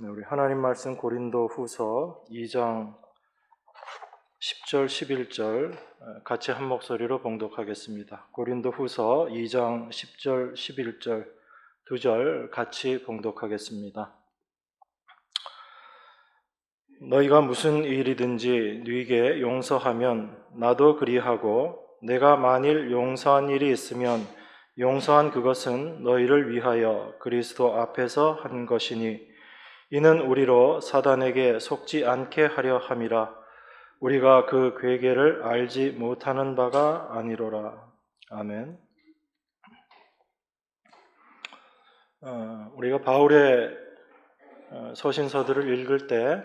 네, 우리 하나님 말씀 고린도후서 2장 10절 11절 같이 한 목소리로 봉독하겠습니다. 고린도후서 2장 10절 11절 두 절 같이 봉독하겠습니다. 너희가 무슨 일이든지 네게 용서하면 나도 그리하고 내가 만일 용서한 일이 있으면 용서한 그것은 너희를 위하여 그리스도 앞에서 한 것이니 이는 우리로 사단에게 속지 않게 하려 함이라. 우리가 그 괴계를 알지 못하는 바가 아니로라. 아멘. 우리가 바울의 서신서들을 읽을 때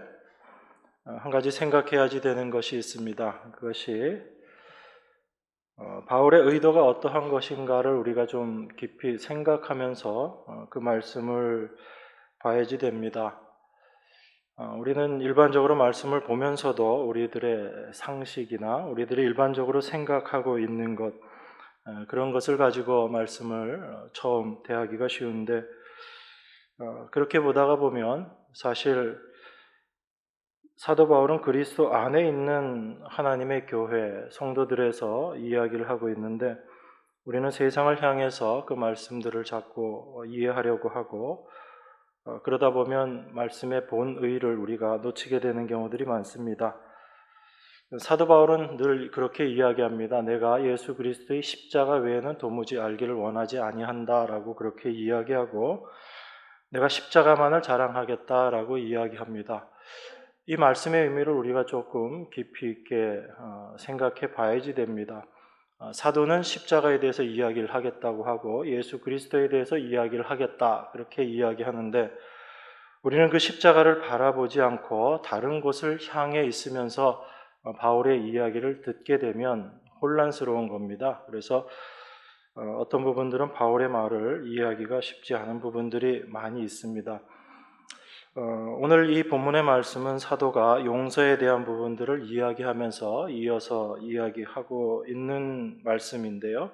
한 가지 생각해야지 되는 것이 있습니다. 그것이 바울의 의도가 어떠한 것인가를 우리가 좀 깊이 생각하면서 그 말씀을 봐야지 됩니다. 우리는 일반적으로 말씀을 보면서도 우리들의 상식이나 우리들이 일반적으로 생각하고 있는 것, 그런 것을 가지고 말씀을 처음 대하기가 쉬운데, 그렇게 보다가 보면 사실 사도 바울은 그리스도 안에 있는 하나님의 교회, 성도들에서 이야기를 하고 있는데, 우리는 세상을 향해서 그 말씀들을 자꾸 이해하려고 하고, 그러다 보면 말씀의 본의를 우리가 놓치게 되는 경우들이 많습니다. 사도 바울은 늘 그렇게 이야기합니다. 내가 예수 그리스도의 십자가 외에는 도무지 알기를 원하지 아니한다라고 그렇게 이야기하고, 내가 십자가만을 자랑하겠다라고 이야기합니다. 이 말씀의 의미를 우리가 조금 깊이 있게 생각해 봐야지 됩니다. 사도는 십자가에 대해서 이야기를 하겠다고 하고 예수 그리스도에 대해서 이야기를 하겠다 그렇게 이야기하는데, 우리는 그 십자가를 바라보지 않고 다른 곳을 향해 있으면서 바울의 이야기를 듣게 되면 혼란스러운 겁니다. 그래서 어떤 부분들은 바울의 말을 이해하기가 쉽지 않은 부분들이 많이 있습니다. 오늘 이 본문의 말씀은 사도가 용서에 대한 부분들을 이야기하면서 이어서 이야기하고 있는 말씀인데요.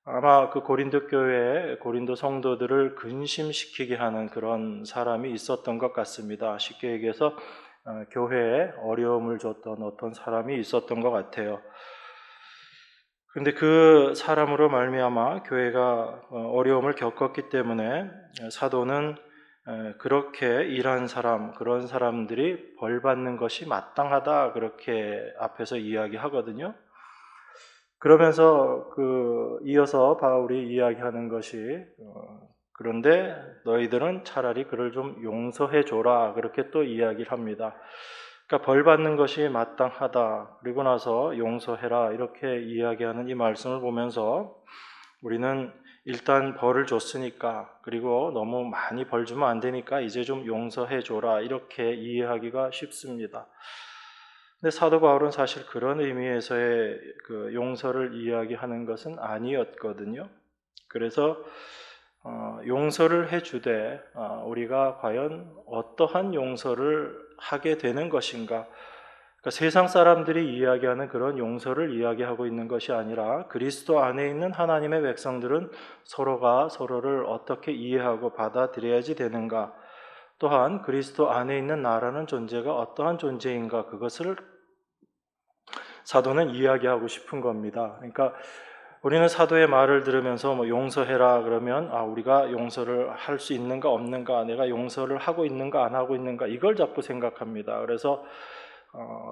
아마 그 고린도 교회에 고린도 성도들을 근심시키게 하는 그런 사람이 있었던 것 같습니다. 쉽게 얘기해서 교회에 어려움을 줬던 어떤 사람이 있었던 것 같아요. 그런데 그 사람으로 말미암아 교회가 어려움을 겪었기 때문에 사도는 그렇게 일한 사람, 그런 사람들이 벌 받는 것이 마땅하다 그렇게 앞에서 이야기하거든요. 그러면서 이어서 바울이 이야기하는 것이 그런데 너희들은 차라리 그를 좀 용서해 줘라 그렇게 또 이야기를 합니다. 그러니까 벌 받는 것이 마땅하다 그리고 나서 용서해라 이렇게 이야기하는 이 말씀을 보면서 우리는 일단 벌을 줬으니까 그리고 너무 많이 벌 주면 안 되니까 이제 좀 용서해 줘라 이렇게 이해하기가 쉽습니다. 근데 사도 바울은 사실 그런 의미에서의 그 용서를 이야기하는 것은 아니었거든요. 그래서 용서를 해주되 우리가 과연 어떠한 용서를 하게 되는 것인가? 그러니까 세상 사람들이 이야기하는 그런 용서를 이야기하고 있는 것이 아니라 그리스도 안에 있는 하나님의 백성들은 서로가 서로를 어떻게 이해하고 받아들여야지 되는가? 또한 그리스도 안에 있는 나라는 존재가 어떠한 존재인가? 그것을 사도는 이야기하고 싶은 겁니다. 그러니까 우리는 사도의 말을 들으면서 용서해라 그러면 우리가 용서를 할 수 있는가 없는가, 내가 용서를 하고 있는가 안 하고 있는가 이걸 자꾸 생각합니다. 그래서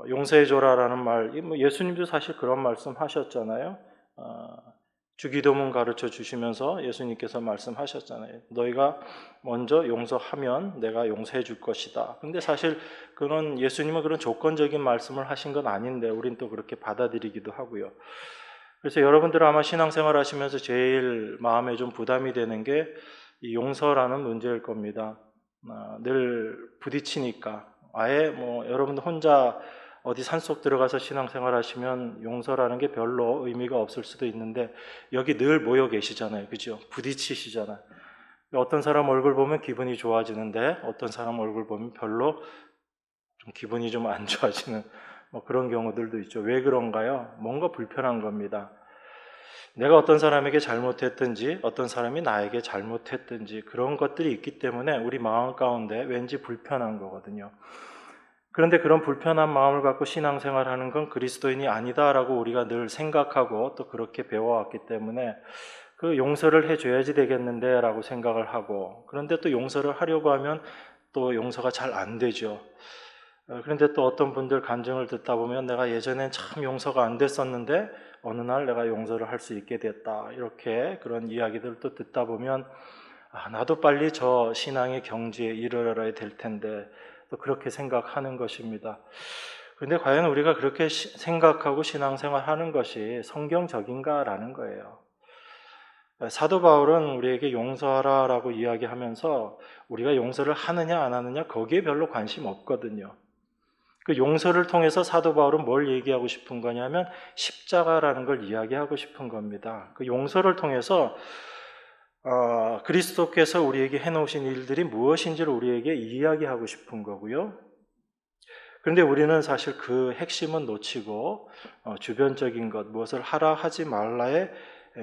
용서해줘라라는 말, 예수님도 사실 그런 말씀 하셨잖아요. 주기도문 가르쳐 주시면서 예수님께서 말씀하셨잖아요. 너희가 먼저 용서하면 내가 용서해 줄 것이다. 근데 사실 예수님은 그런 조건적인 말씀을 하신 건 아닌데 우린 또 그렇게 받아들이기도 하고요. 그래서 여러분들 아마 신앙생활 하시면서 제일 마음에 좀 부담이 되는 게 이 용서라는 문제일 겁니다. 늘 부딪히니까 아예 여러분들 혼자 어디 산속 들어가서 신앙생활 하시면 용서라는 게 별로 의미가 없을 수도 있는데 여기 늘 모여 계시잖아요. 그죠? 부딪히시잖아요. 어떤 사람 얼굴 보면 기분이 좋아지는데 어떤 사람 얼굴 보면 별로 좀 기분이 좀 안 좋아지는 그런 경우들도 있죠. 왜 그런가요? 뭔가 불편한 겁니다. 내가 어떤 사람에게 잘못했든지 어떤 사람이 나에게 잘못했든지 그런 것들이 있기 때문에 우리 마음 가운데 왠지 불편한 거거든요. 그런데 그런 불편한 마음을 갖고 신앙생활하는 건 그리스도인이 아니다라고 우리가 늘 생각하고 또 그렇게 배워왔기 때문에 그 용서를 해줘야지 되겠는데 라고 생각을 하고, 그런데 또 용서를 하려고 하면 또 용서가 잘 안 되죠. 그런데 또 어떤 분들 간증을 듣다 보면 내가 예전엔 참 용서가 안 됐었는데 어느 날 내가 용서를 할 수 있게 됐다, 이렇게 그런 이야기들도 듣다 보면 나도 빨리 저 신앙의 경지에 이르러야 될 텐데 또 그렇게 생각하는 것입니다. 그런데 과연 우리가 그렇게 생각하고 신앙생활하는 것이 성경적인가라는 거예요. 사도 바울은 우리에게 용서하라라고 이야기하면서 우리가 용서를 하느냐 안 하느냐 거기에 별로 관심 없거든요. 그 용서를 통해서 사도 바울은 뭘 얘기하고 싶은 거냐면 십자가라는 걸 이야기하고 싶은 겁니다. 그 용서를 통해서 그리스도께서 우리에게 해놓으신 일들이 무엇인지를 우리에게 이야기하고 싶은 거고요. 그런데 우리는 사실 그 핵심은 놓치고 주변적인 것, 무엇을 하라 하지 말라에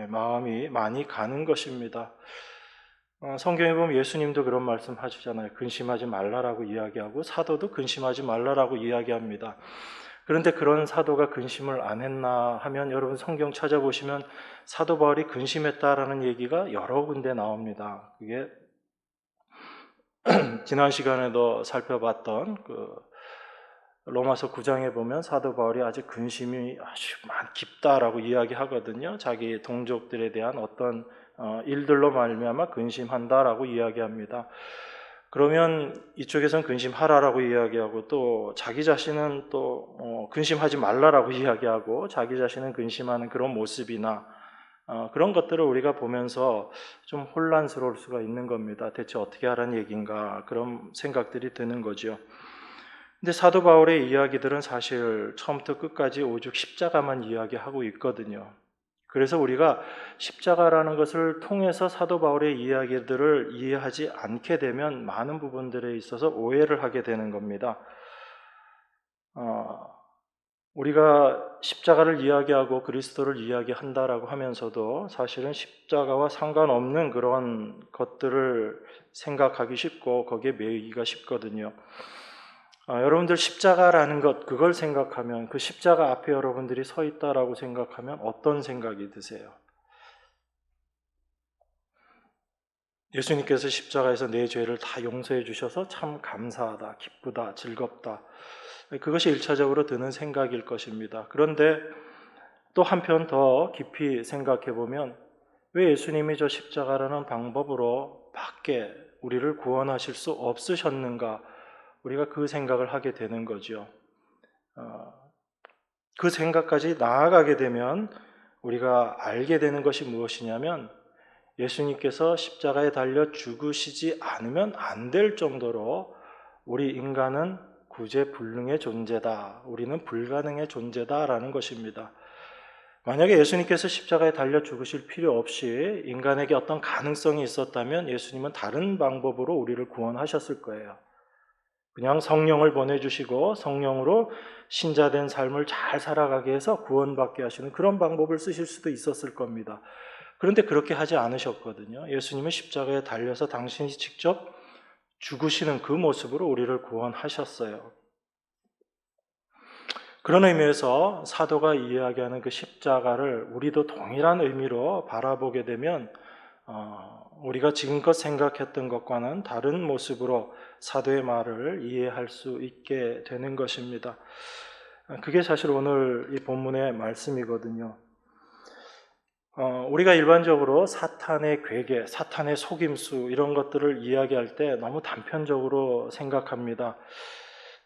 마음이 많이 가는 것입니다. 성경에 보면 예수님도 그런 말씀 하시잖아요. 근심하지 말라라고 이야기하고 사도도 근심하지 말라라고 이야기합니다. 그런데 그런 사도가 근심을 안 했나 하면 여러분 성경 찾아보시면 사도 바울이 근심했다라는 얘기가 여러 군데 나옵니다. 그게 지난 시간에도 살펴봤던 로마서 9장에 보면 사도 바울이 아주 근심이 아주 깊다라고 이야기하거든요. 자기 동족들에 대한 어떤 일들로 말미암아 근심한다라고 이야기합니다. 그러면 이쪽에서는 근심하라라고 이야기하고 또 자기 자신은 또 근심하지 말라라고 이야기하고 자기 자신은 근심하는 그런 모습이나 그런 것들을 우리가 보면서 좀 혼란스러울 수가 있는 겁니다. 대체 어떻게 하라는 얘기인가, 그런 생각들이 드는 거죠. 근데 사도 바울의 이야기들은 사실 처음부터 끝까지 오직 십자가만 이야기하고 있거든요. 그래서 우리가 십자가라는 것을 통해서 사도 바울의 이야기들을 이해하지 않게 되면 많은 부분들에 있어서 오해를 하게 되는 겁니다. 우리가 십자가를 이야기하고 그리스도를 이야기한다라고 하면서도 사실은 십자가와 상관없는 그런 것들을 생각하기 쉽고 거기에 매이기가 쉽거든요. 여러분들 십자가라는 것, 그걸 생각하면, 그 십자가 앞에 여러분들이 서 있다라고 생각하면 어떤 생각이 드세요? 예수님께서 십자가에서 내 죄를 다 용서해 주셔서 참 감사하다, 기쁘다, 즐겁다, 그것이 1차적으로 드는 생각일 것입니다. 그런데 또 한편 더 깊이 생각해 보면 왜 예수님이 저 십자가라는 방법으로 밖에 우리를 구원하실 수 없으셨는가, 우리가 그 생각을 하게 되는 거죠. 그 생각까지 나아가게 되면 우리가 알게 되는 것이 무엇이냐면 예수님께서 십자가에 달려 죽으시지 않으면 안 될 정도로 우리 인간은 구제불능의 존재다, 우리는 불가능의 존재다라는 것입니다. 만약에 예수님께서 십자가에 달려 죽으실 필요 없이 인간에게 어떤 가능성이 있었다면 예수님은 다른 방법으로 우리를 구원하셨을 거예요. 그냥 성령을 보내주시고 성령으로 신자된 삶을 잘 살아가게 해서 구원받게 하시는 그런 방법을 쓰실 수도 있었을 겁니다. 그런데 그렇게 하지 않으셨거든요. 예수님은 십자가에 달려서 당신이 직접 죽으시는 그 모습으로 우리를 구원하셨어요. 그런 의미에서 사도가 이야기하는 그 십자가를 우리도 동일한 의미로 바라보게 되면 우리가 지금껏 생각했던 것과는 다른 모습으로 사도의 말을 이해할 수 있게 되는 것입니다. 그게 사실 오늘 이 본문의 말씀이거든요. 우리가 일반적으로 사탄의 괴계, 사탄의 속임수 이런 것들을 이야기할 때 너무 단편적으로 생각합니다.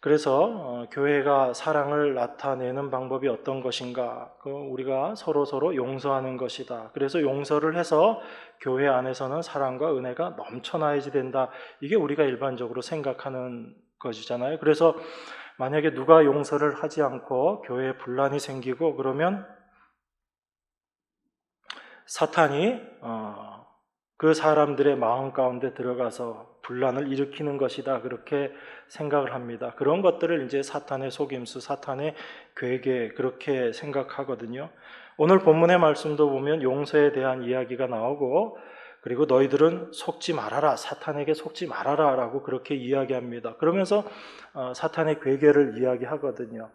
그래서 교회가 사랑을 나타내는 방법이 어떤 것인가? 우리가 서로 용서하는 것이다. 그래서 용서를 해서 교회 안에서는 사랑과 은혜가 넘쳐나야지 된다. 이게 우리가 일반적으로 생각하는 것이잖아요. 그래서 만약에 누가 용서를 하지 않고 교회에 분란이 생기고 그러면 사탄이 그 사람들의 마음 가운데 들어가서 분란을 일으키는 것이다, 그렇게 생각을 합니다. 그런 것들을 이제 사탄의 속임수, 사탄의 괴계, 그렇게 생각하거든요. 오늘 본문의 말씀도 보면 용서에 대한 이야기가 나오고, 그리고 너희들은 속지 말아라, 사탄에게 속지 말아라 라고 그렇게 이야기합니다. 그러면서 사탄의 괴계를 이야기하거든요.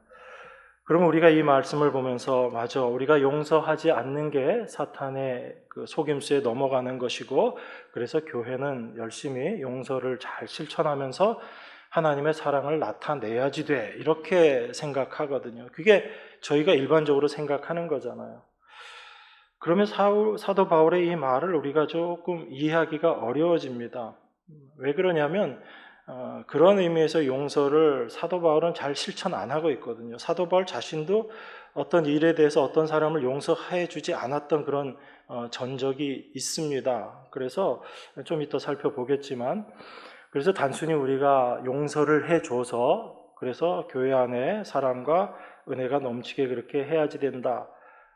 그러면 우리가 이 말씀을 보면서 맞아, 우리가 용서하지 않는 게 사탄의 그 속임수에 넘어가는 것이고, 그래서 교회는 열심히 용서를 잘 실천하면서 하나님의 사랑을 나타내야지 돼, 이렇게 생각하거든요. 그게 저희가 일반적으로 생각하는 거잖아요. 그러면 사도 바울의 이 말을 우리가 조금 이해하기가 어려워집니다. 왜 그러냐면 그런 의미에서 용서를 사도 바울은 잘 실천 안 하고 있거든요. 사도 바울 자신도 어떤 일에 대해서 어떤 사람을 용서해 주지 않았던 그런 전적이 있습니다. 그래서 좀 이따 살펴보겠지만, 그래서 단순히 우리가 용서를 해줘서 그래서 교회 안에 사랑과 은혜가 넘치게 그렇게 해야지 된다,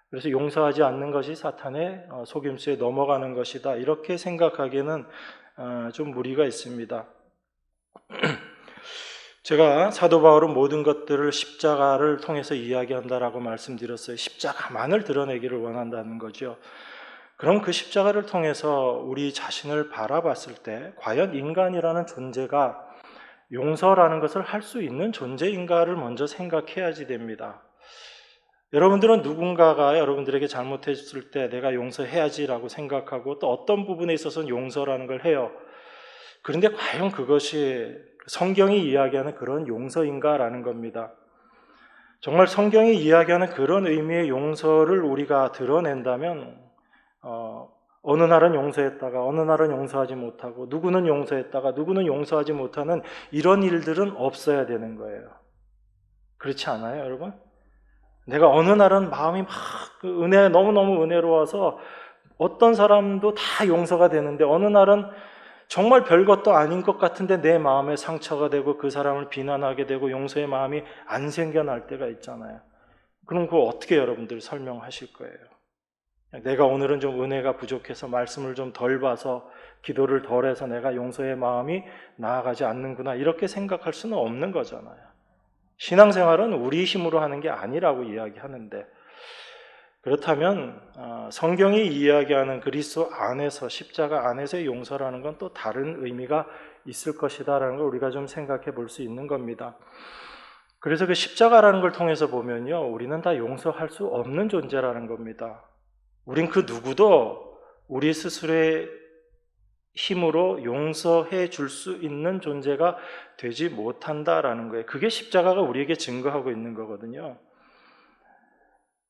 그래서 용서하지 않는 것이 사탄의 속임수에 넘어가는 것이다, 이렇게 생각하기에는 좀 무리가 있습니다. 제가 사도 바울은 모든 것들을 십자가를 통해서 이야기한다라고 말씀드렸어요. 십자가만을 드러내기를 원한다는 거죠. 그럼 그 십자가를 통해서 우리 자신을 바라봤을 때 과연 인간이라는 존재가 용서라는 것을 할 수 있는 존재인가를 먼저 생각해야지 됩니다. 여러분들은 누군가가 여러분들에게 잘못했을 때 내가 용서해야지라고 생각하고 또 어떤 부분에 있어서는 용서라는 걸 해요. 그런데 과연 그것이 성경이 이야기하는 그런 용서인가라는 겁니다. 정말 성경이 이야기하는 그런 의미의 용서를 우리가 드러낸다면 어느 날은 용서했다가 어느 날은 용서하지 못하고, 누구는 용서했다가 누구는 용서하지 못하는 이런 일들은 없어야 되는 거예요. 그렇지 않아요, 여러분? 내가 어느 날은 마음이 막 너무너무 은혜로워서 어떤 사람도 다 용서가 되는데, 어느 날은 정말 별것도 아닌 것 같은데 내 마음에 상처가 되고 그 사람을 비난하게 되고 용서의 마음이 안 생겨날 때가 있잖아요. 그럼 그거 어떻게 여러분들 설명하실 거예요? 내가 오늘은 좀 은혜가 부족해서 말씀을 좀 덜 봐서 기도를 덜 해서 내가 용서의 마음이 나아가지 않는구나, 이렇게 생각할 수는 없는 거잖아요. 신앙생활은 우리 힘으로 하는 게 아니라고 이야기하는데, 그렇다면 성경이 이야기하는 그리스도 안에서, 십자가 안에서의 용서라는 건 또 다른 의미가 있을 것이다라는 걸 우리가 좀 생각해 볼 수 있는 겁니다. 그래서 그 십자가라는 걸 통해서 보면요, 우리는 다 용서할 수 없는 존재라는 겁니다. 우린 그 누구도 우리 스스로의 힘으로 용서해 줄 수 있는 존재가 되지 못한다라는 거예요. 그게 십자가가 우리에게 증거하고 있는 거거든요.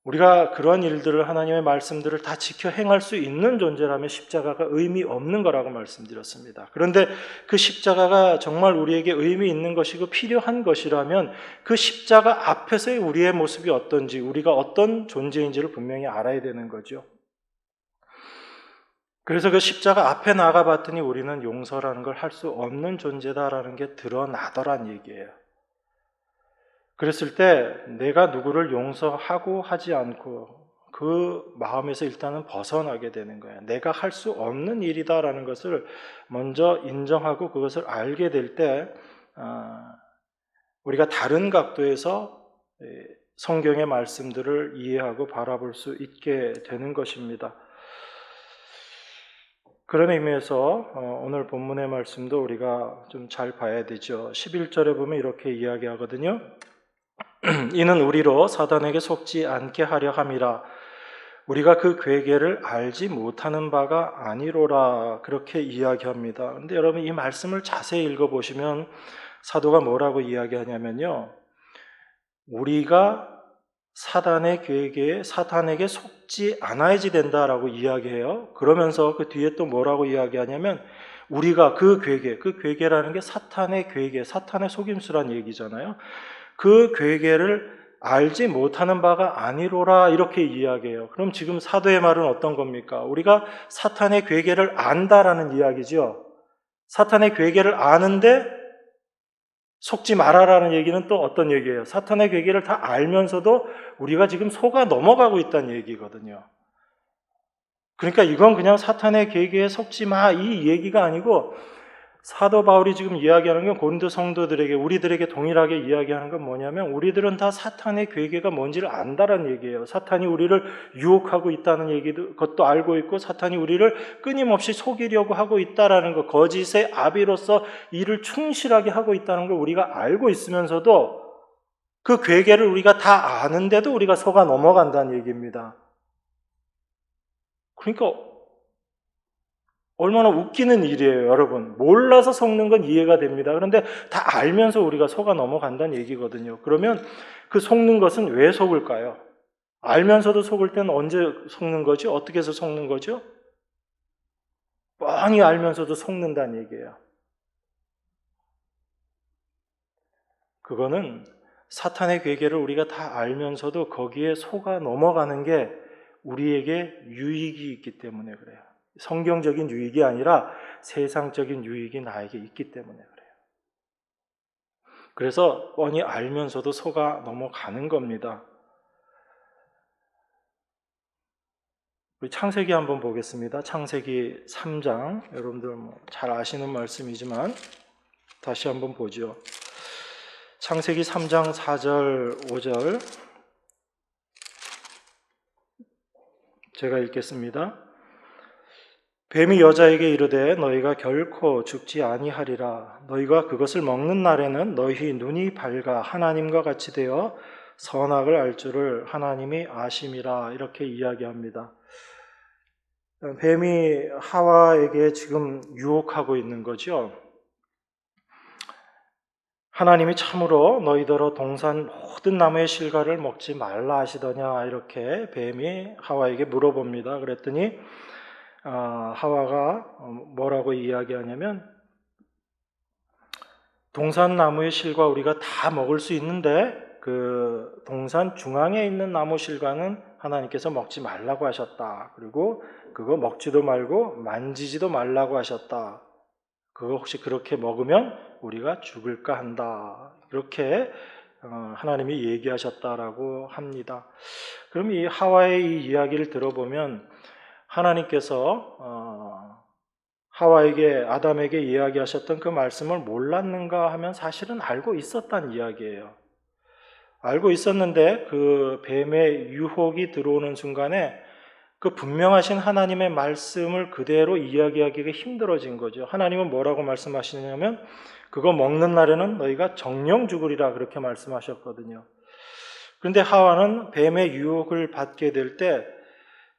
우리가 그런 일들을, 하나님의 말씀들을 다 지켜 행할 수 있는 존재라면 십자가가 의미 없는 거라고 말씀드렸습니다. 그런데 그 십자가가 정말 우리에게 의미 있는 것이고 필요한 것이라면 그 십자가 앞에서의 우리의 모습이 어떤지, 우리가 어떤 존재인지를 분명히 알아야 되는 거죠. 그래서 그 십자가 앞에 나가봤더니 우리는 용서라는 걸 할 수 없는 존재다라는 게 드러나더란 얘기예요. 그랬을 때 내가 누구를 용서하고 하지 않고 그 마음에서 일단은 벗어나게 되는 거예요. 내가 할 수 없는 일이다라는 것을 먼저 인정하고 그것을 알게 될 때 우리가 다른 각도에서 성경의 말씀들을 이해하고 바라볼 수 있게 되는 것입니다. 그런 의미에서 오늘 본문의 말씀도 우리가 좀 잘 봐야 되죠. 11절에 보면 이렇게 이야기하거든요. 이는 우리로 사단에게 속지 않게 하려 함이라. 우리가 그 괴계를 알지 못하는 바가 아니로라. 그렇게 이야기합니다. 그런데 여러분, 이 말씀을 자세히 읽어보시면 사도가 뭐라고 이야기하냐면요, 우리가 사단의 괴계에, 사탄에게 속지 않아야지 된다라고 이야기해요. 그러면서 그 뒤에 또 뭐라고 이야기하냐면 우리가 그 괴계라는 게 사탄의 괴계, 사탄의 속임수란 얘기잖아요. 그 괴계를 알지 못하는 바가 아니로라, 이렇게 이야기해요. 그럼 지금 사도의 말은 어떤 겁니까? 우리가 사탄의 괴계를 안다라는 이야기죠. 사탄의 괴계를 아는데 속지 말아라는 얘기는 또 어떤 얘기예요? 사탄의 괴계를 다 알면서도 우리가 지금 속아 넘어가고 있다는 얘기거든요. 그러니까 이건 그냥 사탄의 괴계에 속지 마, 이 얘기가 아니고 사도 바울이 지금 이야기하는 건 고린도 성도들에게, 우리들에게 동일하게 이야기하는 건 뭐냐면 우리들은 다 사탄의 괴계가 뭔지를 안다라는 얘기예요. 사탄이 우리를 유혹하고 있다는 얘기도 그것도 알고 있고, 사탄이 우리를 끊임없이 속이려고 하고 있다라는 것, 거짓의 아비로서 일을 충실하게 하고 있다는 걸 우리가 알고 있으면서도 그 괴계를 우리가 다 아는데도 우리가 속아 넘어간다는 얘기입니다. 그러니까 얼마나 웃기는 일이에요, 여러분. 몰라서 속는 건 이해가 됩니다. 그런데 다 알면서 우리가 속아 넘어간다는 얘기거든요. 그러면 그 속는 것은 왜 속을까요? 알면서도 속을 때는 언제 속는 거죠? 어떻게 해서 속는 거죠? 뻔히 알면서도 속는다는 얘기예요. 그거는 사탄의 괴계를 우리가 다 알면서도 거기에 속아 넘어가는 게 우리에게 유익이 있기 때문에 그래요. 성경적인 유익이 아니라 세상적인 유익이 나에게 있기 때문에 그래요. 그래서 뻔히 알면서도 속아 넘어가는 겁니다. 우리 창세기 한번 보겠습니다. 창세기 3장, 여러분들 잘 아시는 말씀이지만 다시 한번 보죠. 창세기 3장 4절 5절 제가 읽겠습니다. 뱀이 여자에게 이르되 너희가 결코 죽지 아니하리라. 너희가 그것을 먹는 날에는 너희 눈이 밝아 하나님과 같이 되어 선악을 알 줄을 하나님이 아심이라. 이렇게 이야기합니다. 뱀이 하와에게 지금 유혹하고 있는 거죠. 하나님이 참으로 너희더러 동산 모든 나무의 실과를 먹지 말라 하시더냐, 이렇게 뱀이 하와에게 물어봅니다. 그랬더니 하와가 뭐라고 이야기하냐면, 동산 나무의 실과 우리가 다 먹을 수 있는데 그 동산 중앙에 있는 나무 실과는 하나님께서 먹지 말라고 하셨다. 그리고 그거 먹지도 말고 만지지도 말라고 하셨다. 그거 혹시 그렇게 먹으면 우리가 죽을까 한다. 이렇게 하나님이 얘기하셨다라고 합니다. 그럼 이 하와의 이 이야기를 들어보면 하나님께서 하와에게, 아담에게 이야기하셨던 그 말씀을 몰랐는가 하면 사실은 알고 있었다는 이야기예요. 알고 있었는데 그 뱀의 유혹이 들어오는 순간에 그 분명하신 하나님의 말씀을 그대로 이야기하기가 힘들어진 거죠. 하나님은 뭐라고 말씀하시냐면 그거 먹는 날에는 너희가 정령 죽으리라, 그렇게 말씀하셨거든요. 그런데 하와는 뱀의 유혹을 받게 될 때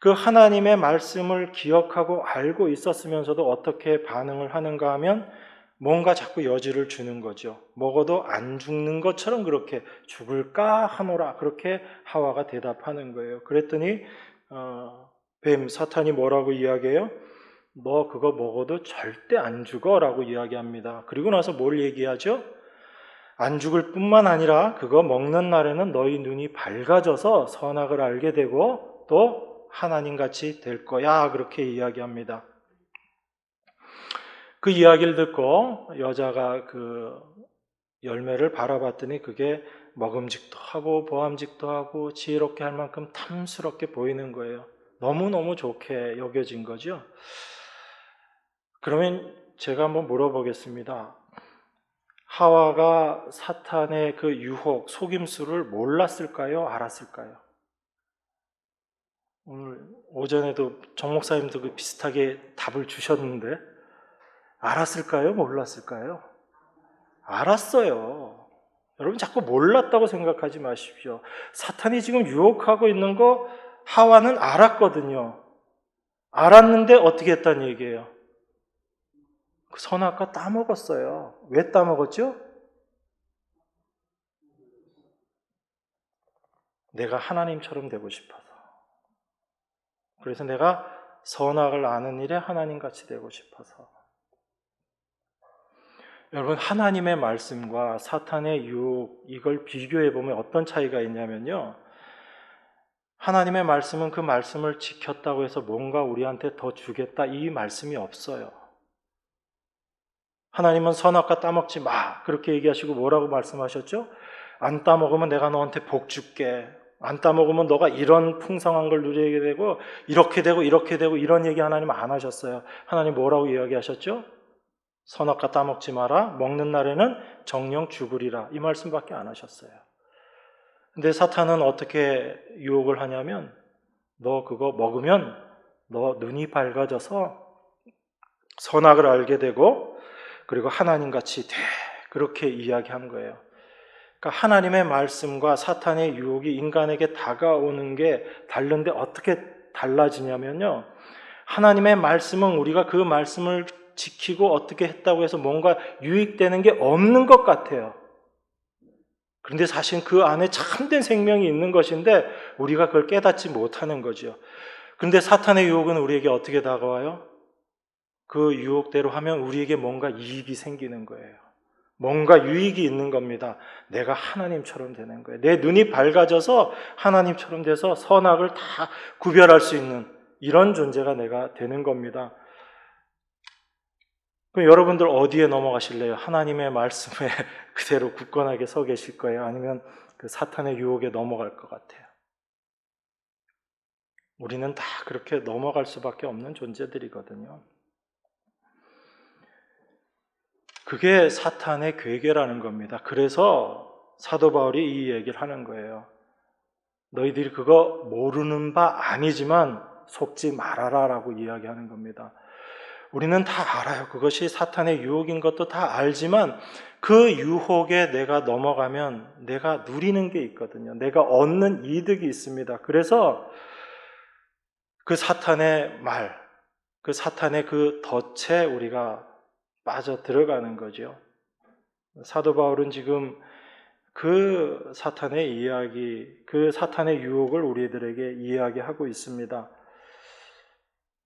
그 하나님의 말씀을 기억하고 알고 있었으면서도 어떻게 반응을 하는가 하면 뭔가 자꾸 여지를 주는 거죠. 먹어도 안 죽는 것처럼 그렇게 죽을까 하노라, 그렇게 하와가 대답하는 거예요. 그랬더니 뱀, 사탄이 뭐라고 이야기해요? 너 그거 먹어도 절대 안 죽어 라고 이야기합니다. 그리고 나서 뭘 얘기하죠? 안 죽을 뿐만 아니라 그거 먹는 날에는 너희 눈이 밝아져서 선악을 알게 되고 또 하나님같이 될 거야, 그렇게 이야기합니다. 그 이야기를 듣고 여자가 그 열매를 바라봤더니 그게 먹음직도 하고 보암직도 하고 지혜롭게 할 만큼 탐스럽게 보이는 거예요. 너무너무 좋게 여겨진 거죠. 그러면 제가 한번 물어보겠습니다. 하와가 사탄의 그 유혹, 속임수를 몰랐을까요? 알았을까요? 오늘 오전에도 정 목사님도 그 비슷하게 답을 주셨는데 알았을까요? 몰랐을까요? 알았어요. 여러분 자꾸 몰랐다고 생각하지 마십시오. 사탄이 지금 유혹하고 있는 거 하와는 알았거든요. 알았는데 어떻게 했다는 얘기예요? 그 선악과 따먹었어요. 왜 따먹었죠? 내가 하나님처럼 되고 싶어서. 그래서 내가 선악을 아는 일에 하나님같이 되고 싶어서. 여러분, 하나님의 말씀과 사탄의 유혹, 이걸 비교해 보면 어떤 차이가 있냐면요, 하나님의 말씀은 그 말씀을 지켰다고 해서 뭔가 우리한테 더 주겠다, 이 말씀이 없어요. 하나님은 선악과 따먹지 마, 그렇게 얘기하시고 뭐라고 말씀하셨죠? 안 따먹으면 내가 너한테 복 줄게. 안 따먹으면 너가 이런 풍성한 걸 누리게 되고 이렇게 되고 이렇게 되고, 이런 얘기 하나님 안 하셨어요. 하나님 뭐라고 이야기하셨죠? 선악과 따먹지 마라. 먹는 날에는 정령 죽으리라. 이 말씀밖에 안 하셨어요. 근데 사탄은 어떻게 유혹을 하냐면 너 그거 먹으면 너 눈이 밝아져서 선악을 알게 되고 그리고 하나님같이 돼. 그렇게 이야기한 거예요. 그러니까 하나님의 말씀과 사탄의 유혹이 인간에게 다가오는 게 다른데 어떻게 달라지냐면요. 하나님의 말씀은 우리가 그 말씀을 지키고 어떻게 했다고 해서 뭔가 유익되는 게 없는 것 같아요. 그런데 사실 그 안에 참된 생명이 있는 것인데 우리가 그걸 깨닫지 못하는 거죠. 그런데 사탄의 유혹은 우리에게 어떻게 다가와요? 그 유혹대로 하면 우리에게 뭔가 이익이 생기는 거예요. 뭔가 유익이 있는 겁니다. 내가 하나님처럼 되는 거예요. 내 눈이 밝아져서 하나님처럼 돼서 선악을 다 구별할 수 있는 이런 존재가 내가 되는 겁니다. 그럼 여러분들 어디에 넘어가실래요? 하나님의 말씀에 그대로 굳건하게 서 계실 거예요? 아니면 그 사탄의 유혹에 넘어갈 것 같아요? 우리는 다 그렇게 넘어갈 수밖에 없는 존재들이거든요. 그게 사탄의 괴계라는 겁니다. 그래서 사도 바울이 이 얘기를 하는 거예요. 너희들이 그거 모르는 바 아니지만 속지 말아라 라고 이야기하는 겁니다. 우리는 다 알아요. 그것이 사탄의 유혹인 것도 다 알지만 그 유혹에 내가 넘어가면 내가 누리는 게 있거든요. 내가 얻는 이득이 있습니다. 그래서 그 사탄의 말, 그 사탄의 그 덫에 우리가 빠져 들어가는 거죠. 사도 바울은 지금 그 사탄의 이야기, 그 사탄의 유혹을 우리들에게 이야기하고 있습니다.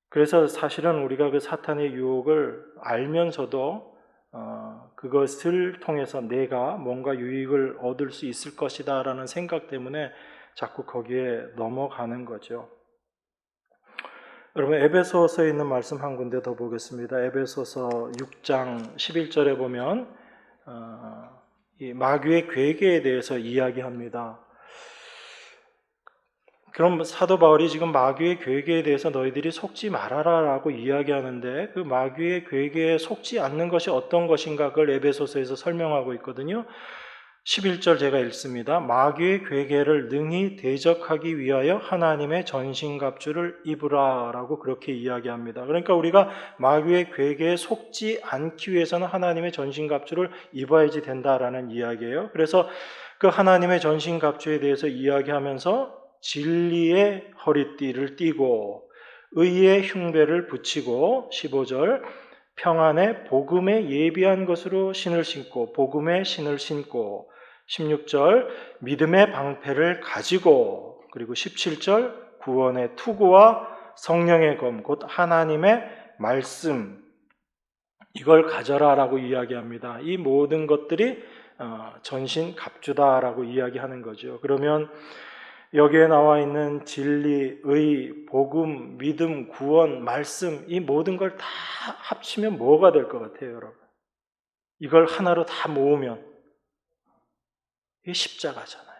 그래서 사실은 우리가 그 사탄의 유혹을 알면서도 그것을 통해서 내가 뭔가 유익을 얻을 수 있을 것이다 라는 생각 때문에 자꾸 거기에 넘어가는 거죠. 여러분 에베소서에 있는 말씀 한 군데 더 보겠습니다. 에베소서 6장 11절에 보면 이 마귀의 괴계에 대해서 이야기합니다. 그럼 사도 바울이 지금 마귀의 괴계에 대해서 너희들이 속지 말아라 라고 이야기하는데 그 마귀의 괴계에 속지 않는 것이 어떤 것인가 그걸 에베소서에서 설명하고 있거든요. 11절 제가 읽습니다. 마귀의 괴계를 능히 대적하기 위하여 하나님의 전신갑주를 입으라 라고 그렇게 이야기합니다. 그러니까 우리가 마귀의 괴계에 속지 않기 위해서는 하나님의 전신갑주를 입어야지 된다라는 이야기예요. 그래서 그 하나님의 전신갑주에 대해서 이야기하면서 진리의 허리띠를 띠고 의의 흉배를 붙이고 15절 평안의 복음에 예비한 것으로 신을 신고 복음의 신을 신고 16절 믿음의 방패를 가지고 그리고 17절 구원의 투구와 성령의 검 곧 하나님의 말씀 이걸 가져라라고 이야기합니다. 이 모든 것들이 전신 갑주다라고 이야기하는 거죠. 그러면 여기에 나와 있는 진리, 의, 복음, 믿음, 구원, 말씀 이 모든 걸 다 합치면 뭐가 될 것 같아요, 여러분? 이걸 하나로 다 모으면 이게 십자가잖아요.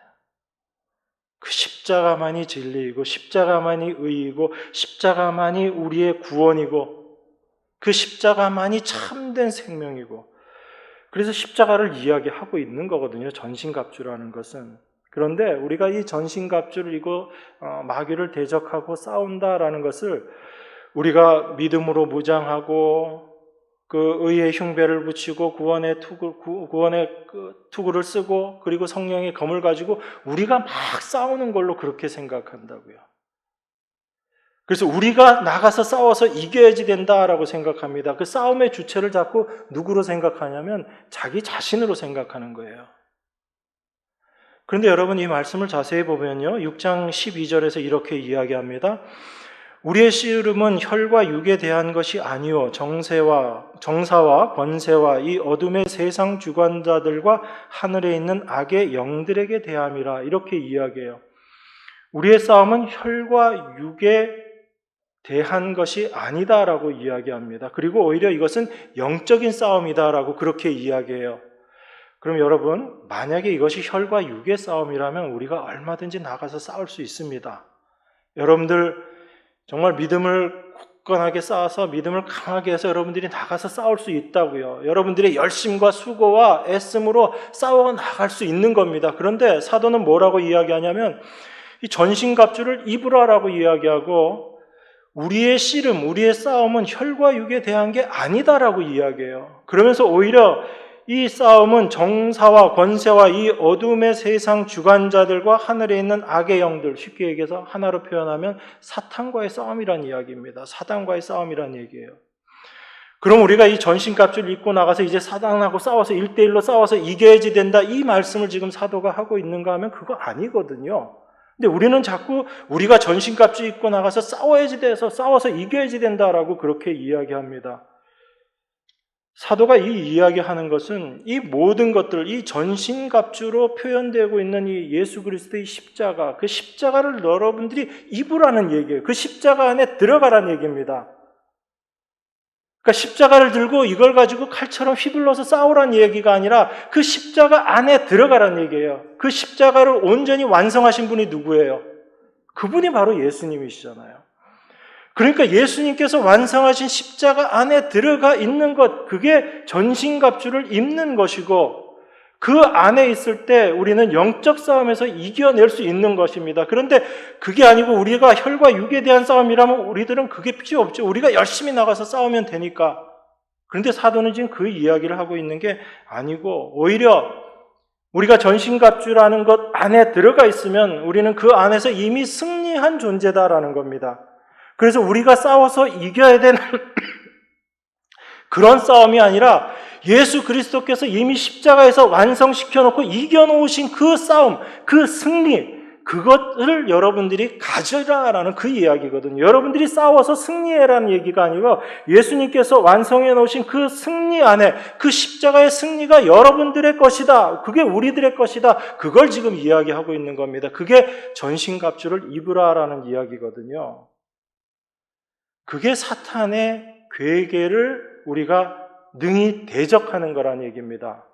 그 십자가만이 진리이고 십자가만이 의이고 십자가만이 우리의 구원이고 그 십자가만이 참된 생명이고 그래서 십자가를 이야기하고 있는 거거든요. 전신갑주라는 것은. 그런데 우리가 이 전신갑주를 이고 마귀를 대적하고 싸운다라는 것을 우리가 믿음으로 무장하고 그 의의 흉배를 붙이고 구원의 투구를 쓰고 그리고 성령의 검을 가지고 우리가 막 싸우는 걸로 그렇게 생각한다고요. 그래서 우리가 나가서 싸워서 이겨야지 된다라고 생각합니다. 그 싸움의 주체를 자꾸 누구로 생각하냐면 자기 자신으로 생각하는 거예요. 그런데 여러분 이 말씀을 자세히 보면요. 6장 12절에서 이렇게 이야기합니다. 우리의 씨름은 혈과 육에 대한 것이 아니요 정사와 권세와 이 어둠의 세상 주관자들과 하늘에 있는 악의 영들에게 대함이라 이렇게 이야기해요. 우리의 싸움은 혈과 육에 대한 것이 아니다라고 이야기합니다. 그리고 오히려 이것은 영적인 싸움이다라고 그렇게 이야기해요. 그럼 여러분 만약에 이것이 혈과 육의 싸움이라면 우리가 얼마든지 나가서 싸울 수 있습니다. 여러분들 정말 믿음을 굳건하게 쌓아서 믿음을 강하게 해서 여러분들이 나가서 싸울 수 있다고요. 여러분들의 열심과 수고와 애씀으로 싸워 나갈 수 있는 겁니다. 그런데 사도는 뭐라고 이야기하냐면 이 전신갑주를 입으라라고 이야기하고 우리의 씨름, 우리의 싸움은 혈과 육에 대한 게 아니다라고 이야기해요. 그러면서 오히려 이 싸움은 정사와 권세와 이 어둠의 세상 주관자들과 하늘에 있는 악의 영들, 쉽게 얘기해서 하나로 표현하면 사탄과의 싸움이란 이야기입니다. 사단과의 싸움이란 얘기예요. 그럼 우리가 이 전신갑주를 입고 나가서 이제 사단하고 싸워서 1대1로 싸워서 이겨야지 된다, 이 말씀을 지금 사도가 하고 있는가 하면 그거 아니거든요. 근데 우리는 자꾸 우리가 전신갑주 입고 나가서 싸워야지 돼서 싸워서 이겨야지 된다라고 그렇게 이야기합니다. 사도가 이 이야기하는 것은 이 모든 것들, 이 전신갑주로 표현되고 있는 이 예수 그리스도의 십자가, 그 십자가를 여러분들이 입으라는 얘기예요. 그 십자가 안에 들어가라는 얘기입니다. 그러니까 십자가를 들고 이걸 가지고 칼처럼 휘둘러서 싸우라는 얘기가 아니라 그 십자가 안에 들어가라는 얘기예요. 그 십자가를 온전히 완성하신 분이 누구예요? 그분이 바로 예수님이시잖아요. 그러니까 예수님께서 완성하신 십자가 안에 들어가 있는 것, 그게 전신갑주를 입는 것이고 그 안에 있을 때 우리는 영적 싸움에서 이겨낼 수 있는 것입니다. 그런데 그게 아니고 우리가 혈과 육에 대한 싸움이라면 우리들은 그게 필요 없죠. 우리가 열심히 나가서 싸우면 되니까. 그런데 사도는 지금 그 이야기를 하고 있는 게 아니고 오히려 우리가 전신갑주라는 것 안에 들어가 있으면 우리는 그 안에서 이미 승리한 존재다라는 겁니다. 그래서 우리가 싸워서 이겨야 되는 그런 싸움이 아니라 예수 그리스도께서 이미 십자가에서 완성시켜 놓고 이겨놓으신 그 싸움, 그 승리, 그것을 여러분들이 가져라라는 그 이야기거든요. 여러분들이 싸워서 승리해라는 얘기가 아니고 예수님께서 완성해 놓으신 그 승리 안에 그 십자가의 승리가 여러분들의 것이다. 그게 우리들의 것이다. 그걸 지금 이야기하고 있는 겁니다. 그게 전신갑주를 입으라라는 이야기거든요. 그게 사탄의 괴계를 우리가 능히 대적하는 거라는 얘기입니다.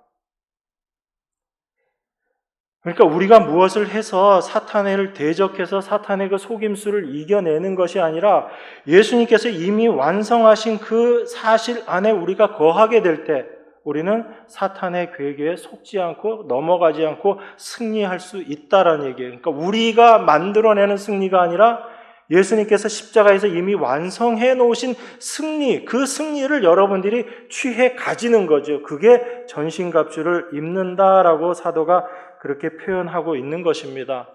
그러니까 우리가 무엇을 해서 사탄을 대적해서 사탄의 그 속임수를 이겨내는 것이 아니라 예수님께서 이미 완성하신 그 사실 안에 우리가 거하게 될 때 우리는 사탄의 괴계에 속지 않고 넘어가지 않고 승리할 수 있다라는 얘기예요. 그러니까 우리가 만들어내는 승리가 아니라 예수님께서 십자가에서 이미 완성해 놓으신 승리, 그 승리를 여러분들이 취해 가지는 거죠. 그게 전신갑주를 입는다라고 사도가 그렇게 표현하고 있는 것입니다.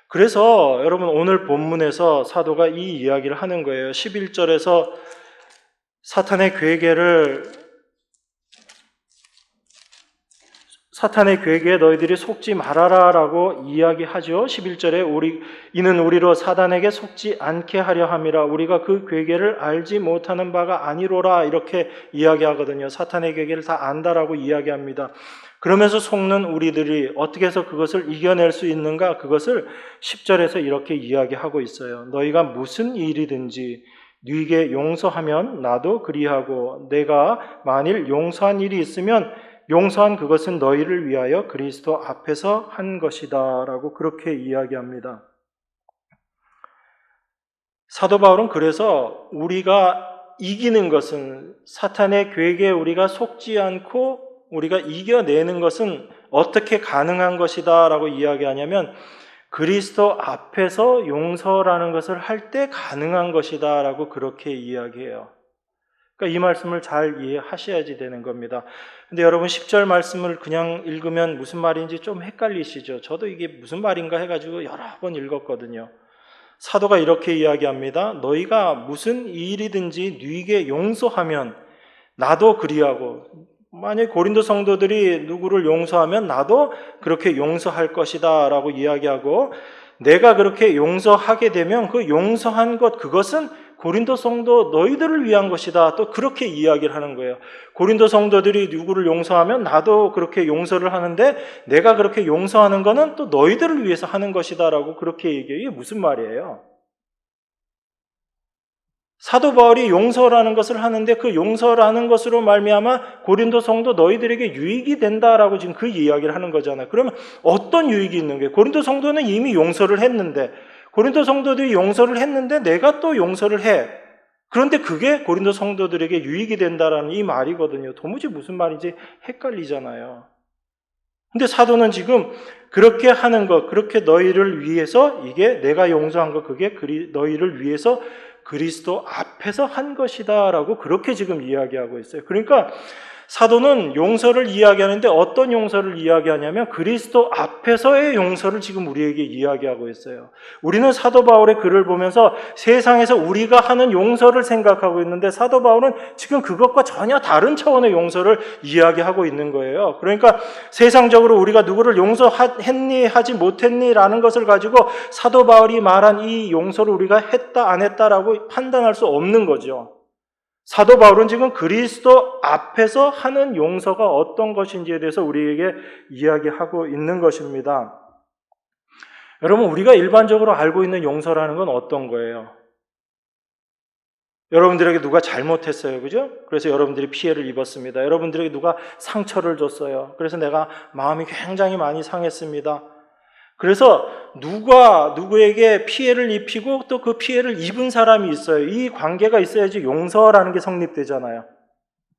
그래서 여러분 오늘 본문에서 사도가 이 이야기를 하는 거예요. 11절에서 사탄의 괴계에 너희들이 속지 말아라라고 이야기하죠. 11절에 이는 우리로 사단에게 속지 않게 하려 함이라 우리가 그 괴계를 알지 못하는 바가 아니로라 이렇게 이야기하거든요. 사탄의 괴계를 다 안다라고 이야기합니다. 그러면서 속는 우리들이 어떻게 해서 그것을 이겨낼 수 있는가? 그것을 10절에서 이렇게 이야기하고 있어요. 너희가 무슨 일이든지 네게 용서하면 나도 그리하고 내가 만일 용서한 일이 있으면 용서한 그것은 너희를 위하여 그리스도 앞에서 한 것이다 라고 그렇게 이야기합니다. 사도 바울은 그래서 우리가 이기는 것은 사탄의 괴계에 우리가 속지 않고 우리가 이겨내는 것은 어떻게 가능한 것이다 라고 이야기하냐면 그리스도 앞에서 용서라는 것을 할 때 가능한 것이다 라고 그렇게 이야기해요. 그러니까 이 말씀을 잘 이해하셔야지 되는 겁니다. 근데 여러분 10절 말씀을 그냥 읽으면 무슨 말인지 좀 헷갈리시죠? 저도 이게 무슨 말인가 해가지고 여러 번 읽었거든요. 사도가 이렇게 이야기합니다. 너희가 무슨 일이든지 네게 용서하면 나도 그리하고 만약에 고린도 성도들이 누구를 용서하면 나도 그렇게 용서할 것이다 라고 이야기하고 내가 그렇게 용서하게 되면 그 용서한 것 그것은 고린도 성도 너희들을 위한 것이다. 또 그렇게 이야기를 하는 거예요. 고린도 성도들이 누구를 용서하면 나도 그렇게 용서를 하는데 내가 그렇게 용서하는 거는 또 너희들을 위해서 하는 것이다 라고 그렇게 얘기해요. 이게 무슨 말이에요? 사도 바울이 용서라는 것을 하는데 그 용서라는 것으로 말미암아 고린도 성도 너희들에게 유익이 된다라고 지금 그 이야기를 하는 거잖아요. 그러면 어떤 유익이 있는 거예요? 고린도 성도는 이미 용서를 했는데 고린도 성도들이 용서를 했는데 내가 또 용서를 해. 그런데 그게 고린도 성도들에게 유익이 된다라는 이 말이거든요. 도무지 무슨 말인지 헷갈리잖아요. 근데 사도는 지금 그렇게 하는 것, 그렇게 너희를 위해서, 이게 내가 용서한 것, 그게 너희를 위해서 그리스도 앞에서 한 것이다 라고 그렇게 지금 이야기하고 있어요. 그러니까 사도는 용서를 이야기하는데 어떤 용서를 이야기하냐면 그리스도 앞에서의 용서를 지금 우리에게 이야기하고 있어요. 우리는 사도 바울의 글을 보면서 세상에서 우리가 하는 용서를 생각하고 있는데 사도 바울은 지금 그것과 전혀 다른 차원의 용서를 이야기하고 있는 거예요. 그러니까 세상적으로 우리가 누구를 용서했니 하지 못했니 라는 것을 가지고 사도 바울이 말한 이 용서를 우리가 했다 안 했다라고 판단할 수 없는 거죠. 사도 바울은 지금 그리스도 앞에서 하는 용서가 어떤 것인지에 대해서 우리에게 이야기하고 있는 것입니다. 여러분, 우리가 일반적으로 알고 있는 용서라는 건 어떤 거예요? 여러분들에게 누가 잘못했어요, 그죠? 그래서 여러분들이 피해를 입었습니다. 여러분들에게 누가 상처를 줬어요. 그래서 내가 마음이 굉장히 많이 상했습니다. 그래서 누가 누구에게 피해를 입히고 또 그 피해를 입은 사람이 있어요. 이 관계가 있어야지 용서라는 게 성립되잖아요.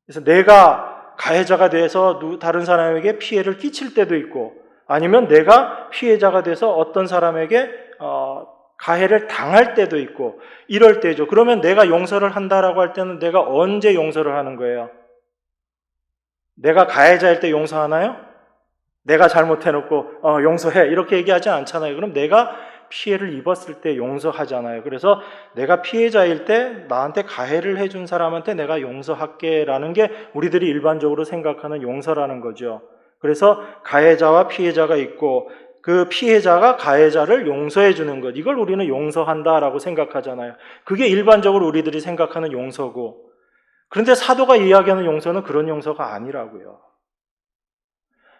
그래서 내가 가해자가 돼서 다른 사람에게 피해를 끼칠 때도 있고 아니면 내가 피해자가 돼서 어떤 사람에게 가해를 당할 때도 있고 이럴 때죠. 그러면 내가 용서를 한다라고 할 때는 내가 언제 용서를 하는 거예요? 내가 가해자일 때 용서하나요? 내가 잘못해놓고 용서해 이렇게 얘기하지 않잖아요. 그럼 내가 피해를 입었을 때 용서하잖아요. 그래서 내가 피해자일 때 나한테 가해를 해준 사람한테 내가 용서할게 라는 게 우리들이 일반적으로 생각하는 용서라는 거죠. 그래서 가해자와 피해자가 있고 그 피해자가 가해자를 용서해 주는 것, 이걸 우리는 용서한다라고 생각하잖아요. 그게 일반적으로 우리들이 생각하는 용서고, 그런데 사도가 이야기하는 용서는 그런 용서가 아니라고요.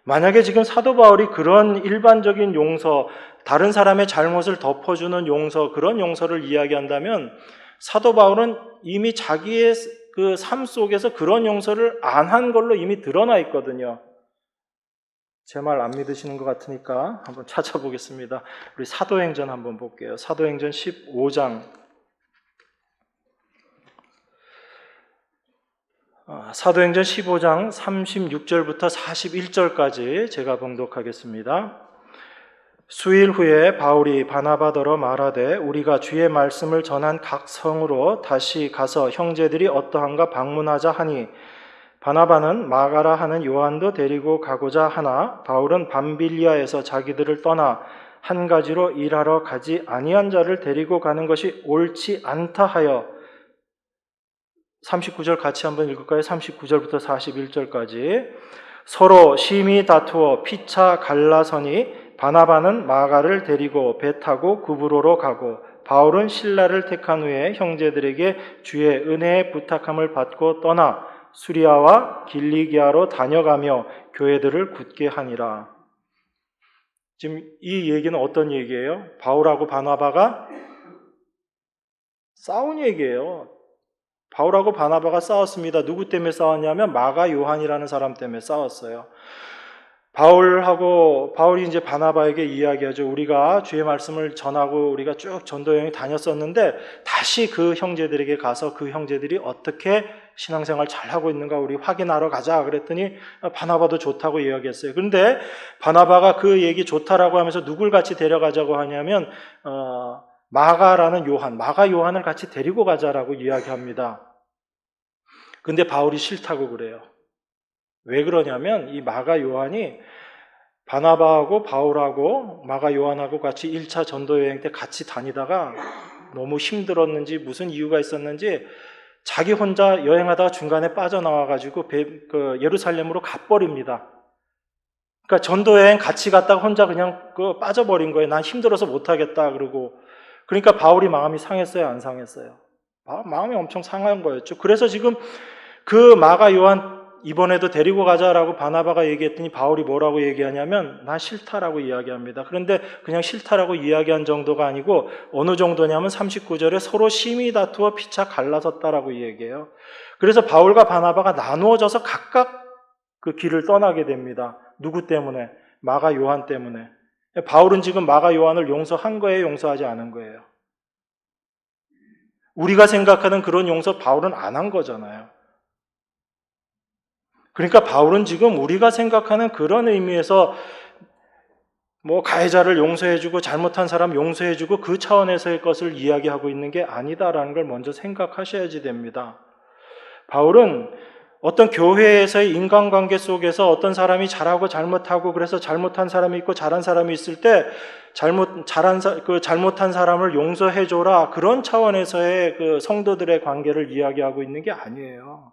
만약에 지금 사도 바울이 그런 일반적인 용서, 다른 사람의 잘못을 덮어주는 용서, 그런 용서를 이야기한다면 사도 바울은 이미 자기의 그 삶 속에서 그런 용서를 안 한 걸로 이미 드러나 있거든요. 제 말 안 믿으시는 것 같으니까 한번 찾아보겠습니다. 우리 사도행전 한번 볼게요. 사도행전 15장. 사도행전 15장 36절부터 41절까지 제가 봉독하겠습니다. 수일 후에 바울이 바나바더러 말하되 우리가 주의 말씀을 전한 각 성으로 다시 가서 형제들이 어떠한가 방문하자 하니 바나바는 마가라 하는 요한도 데리고 가고자 하나 바울은 밤빌리아에서 자기들을 떠나 한 가지로 일하러 가지 아니한 자를 데리고 가는 것이 옳지 않다 하여 39절 같이 한번 읽을까요? 39절부터 41절까지 서로 심히 다투어 피차 갈라서니 바나바는 마가를 데리고 배 타고 구브로로 가고 바울은 실라를 택한 후에 형제들에게 주의 은혜의 부탁함을 받고 떠나 수리아와 길리기아로 다녀가며 교회들을 굳게 하니라. 지금 이 얘기는 어떤 얘기예요? 바울하고 바나바가 싸운 얘기예요. 바울하고 바나바가 싸웠습니다. 누구 때문에 싸웠냐면 마가 요한이라는 사람 때문에 싸웠어요. 바울이 이제 바나바에게 이야기하죠. 우리가 주의 말씀을 전하고 우리가 쭉 전도 여행 다녔었는데 다시 그 형제들에게 가서 그 형제들이 어떻게 신앙생활 잘하고 있는가 우리 확인하러 가자 그랬더니 바나바도 좋다고 이야기했어요. 그런데 바나바가 그 얘기 좋다라고 하면서 누굴 같이 데려가자고 하냐면 마가 요한을 같이 데리고 가자라고 이야기합니다. 근데 바울이 싫다고 그래요. 왜 그러냐면 이 마가 요한이 바나바하고 바울하고 마가 요한하고 같이 1차 전도 여행 때 같이 다니다가 너무 힘들었는지 무슨 이유가 있었는지 자기 혼자 여행하다가 중간에 빠져나와가지고 예루살렘으로 가버립니다. 그러니까 전도 여행 같이 갔다가 혼자 그냥 빠져버린 거예요. 난 힘들어서 못하겠다 그러고. 그러니까 바울이 마음이 상했어요, 안 상했어요? 마음이 엄청 상한 거였죠. 그래서 지금 그 마가 요한 이번에도 데리고 가자라고 바나바가 얘기했더니 바울이 뭐라고 얘기하냐면 나 싫다라고 이야기합니다. 그런데 그냥 싫다라고 이야기한 정도가 아니고 어느 정도냐면 39절에 서로 심히 다투어 피차 갈라섰다라고 얘기해요. 그래서 바울과 바나바가 나누어져서 각각 그 길을 떠나게 됩니다. 누구 때문에? 마가 요한 때문에. 바울은 지금 마가 요한을 용서한 거예요, 용서하지 않은 거예요? 우리가 생각하는 그런 용서 바울은 안 한 거잖아요. 그러니까 바울은 지금 우리가 생각하는 그런 의미에서 가해자를 용서해주고 잘못한 사람 용서해주고 그 차원에서의 것을 이야기하고 있는 게 아니다라는 걸 먼저 생각하셔야지 됩니다. 바울은 어떤 교회에서의 인간관계 속에서 어떤 사람이 잘하고 잘못하고 그래서 잘못한 사람이 있고 잘한 사람이 있을 때 잘못한 사람을 용서해줘라 그런 차원에서의 그 성도들의 관계를 이야기하고 있는 게 아니에요.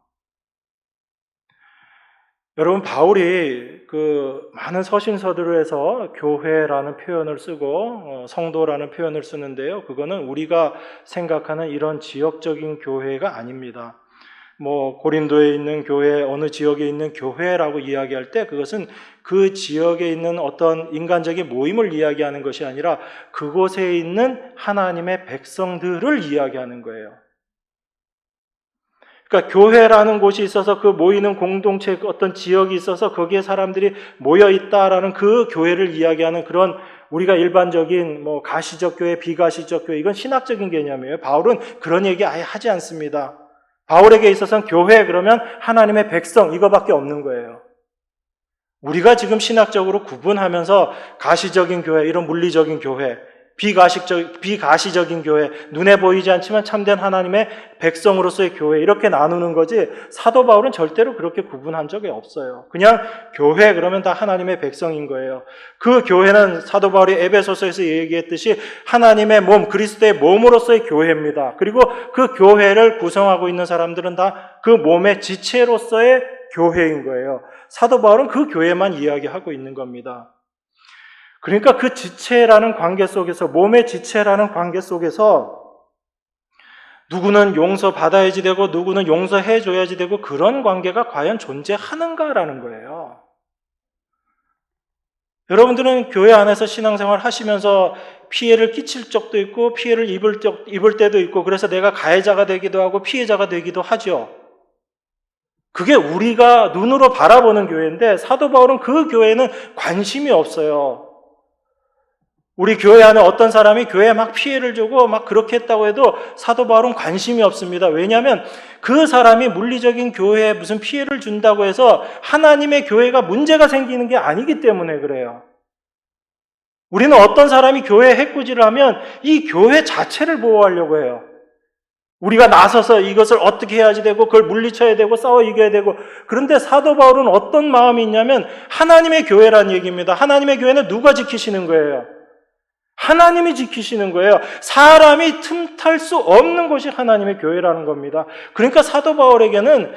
여러분 바울이 그 많은 서신서들에서 교회라는 표현을 쓰고 성도라는 표현을 쓰는데요. 그거는 우리가 생각하는 이런 지역적인 교회가 아닙니다. 고린도에 있는 교회, 어느 지역에 있는 교회라고 이야기할 때 그것은 그 지역에 있는 어떤 인간적인 모임을 이야기하는 것이 아니라 그곳에 있는 하나님의 백성들을 이야기하는 거예요. 그러니까 교회라는 곳이 있어서 그 모이는 공동체 어떤 지역이 있어서 거기에 사람들이 모여 있다라는 그 교회를 이야기하는 그런 우리가 일반적인 가시적 교회, 비가시적 교회 이건 신학적인 개념이에요. 바울은 그런 얘기 아예 하지 않습니다. 바울에게 있어서는 교회 그러면 하나님의 백성 이거밖에 없는 거예요. 우리가 지금 신학적으로 구분하면서 가시적인 교회, 이런 물리적인 교회, 비가시적인 교회, 눈에 보이지 않지만 참된 하나님의 백성으로서의 교회 이렇게 나누는 거지 사도 바울은 절대로 그렇게 구분한 적이 없어요. 그냥 교회 그러면 다 하나님의 백성인 거예요. 그 교회는 사도 바울이 에베소서에서 얘기했듯이 하나님의 몸, 그리스도의 몸으로서의 교회입니다. 그리고 그 교회를 구성하고 있는 사람들은 다 그 몸의 지체로서의 교회인 거예요. 사도 바울은 그 교회만 이야기하고 있는 겁니다. 그러니까 그 지체라는 관계 속에서, 몸의 지체라는 관계 속에서 누구는 용서받아야지 되고 누구는 용서해줘야지 되고 그런 관계가 과연 존재하는가라는 거예요. 여러분들은 교회 안에서 신앙생활 하시면서 피해를 끼칠 적도 있고 피해를 입을 때도 있고 그래서 내가 가해자가 되기도 하고 피해자가 되기도 하죠. 그게 우리가 눈으로 바라보는 교회인데 사도 바울은 그 교회에는 관심이 없어요. 우리 교회 안에 어떤 사람이 교회에 막 피해를 주고 막 그렇게 했다고 해도 사도 바울은 관심이 없습니다. 왜냐하면 그 사람이 물리적인 교회에 무슨 피해를 준다고 해서 하나님의 교회가 문제가 생기는 게 아니기 때문에 그래요. 우리는 어떤 사람이 교회에 해코지를 하면 이 교회 자체를 보호하려고 해요. 우리가 나서서 이것을 어떻게 해야지 되고 그걸 물리쳐야 되고 싸워 이겨야 되고 그런데 사도 바울은 어떤 마음이 있냐면 하나님의 교회라는 얘기입니다. 하나님의 교회는 누가 지키시는 거예요? 하나님이 지키시는 거예요. 사람이 틈탈 수 없는 곳이 하나님의 교회라는 겁니다. 그러니까 사도 바울에게는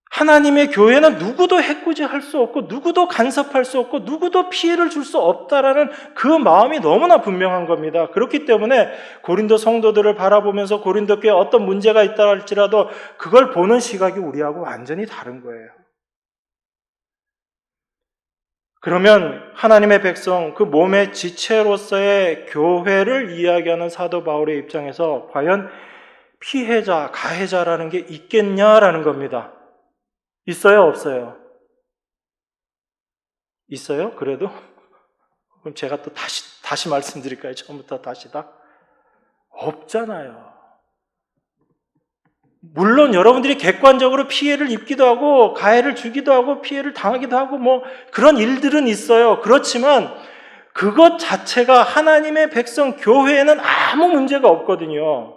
하나님의 교회는 누구도 해코지할 수 없고 누구도 간섭할 수 없고 누구도 피해를 줄 수 없다라는 그 마음이 너무나 분명한 겁니다. 그렇기 때문에 고린도 성도들을 바라보면서 고린도 교회에 어떤 문제가 있다 할지라도 그걸 보는 시각이 우리하고 완전히 다른 거예요. 그러면 하나님의 백성, 그 몸의 지체로서의 교회를 이야기하는 사도 바울의 입장에서 과연 피해자, 가해자라는 게 있겠냐라는 겁니다. 있어요? 없어요? 있어요? 그래도? 그럼 제가 또 다시 말씀드릴까요? 처음부터 다시 다? 없잖아요. 물론 여러분들이 객관적으로 피해를 입기도 하고 가해를 주기도 하고 피해를 당하기도 하고 그런 일들은 있어요. 그렇지만 그것 자체가 하나님의 백성 교회에는 아무 문제가 없거든요.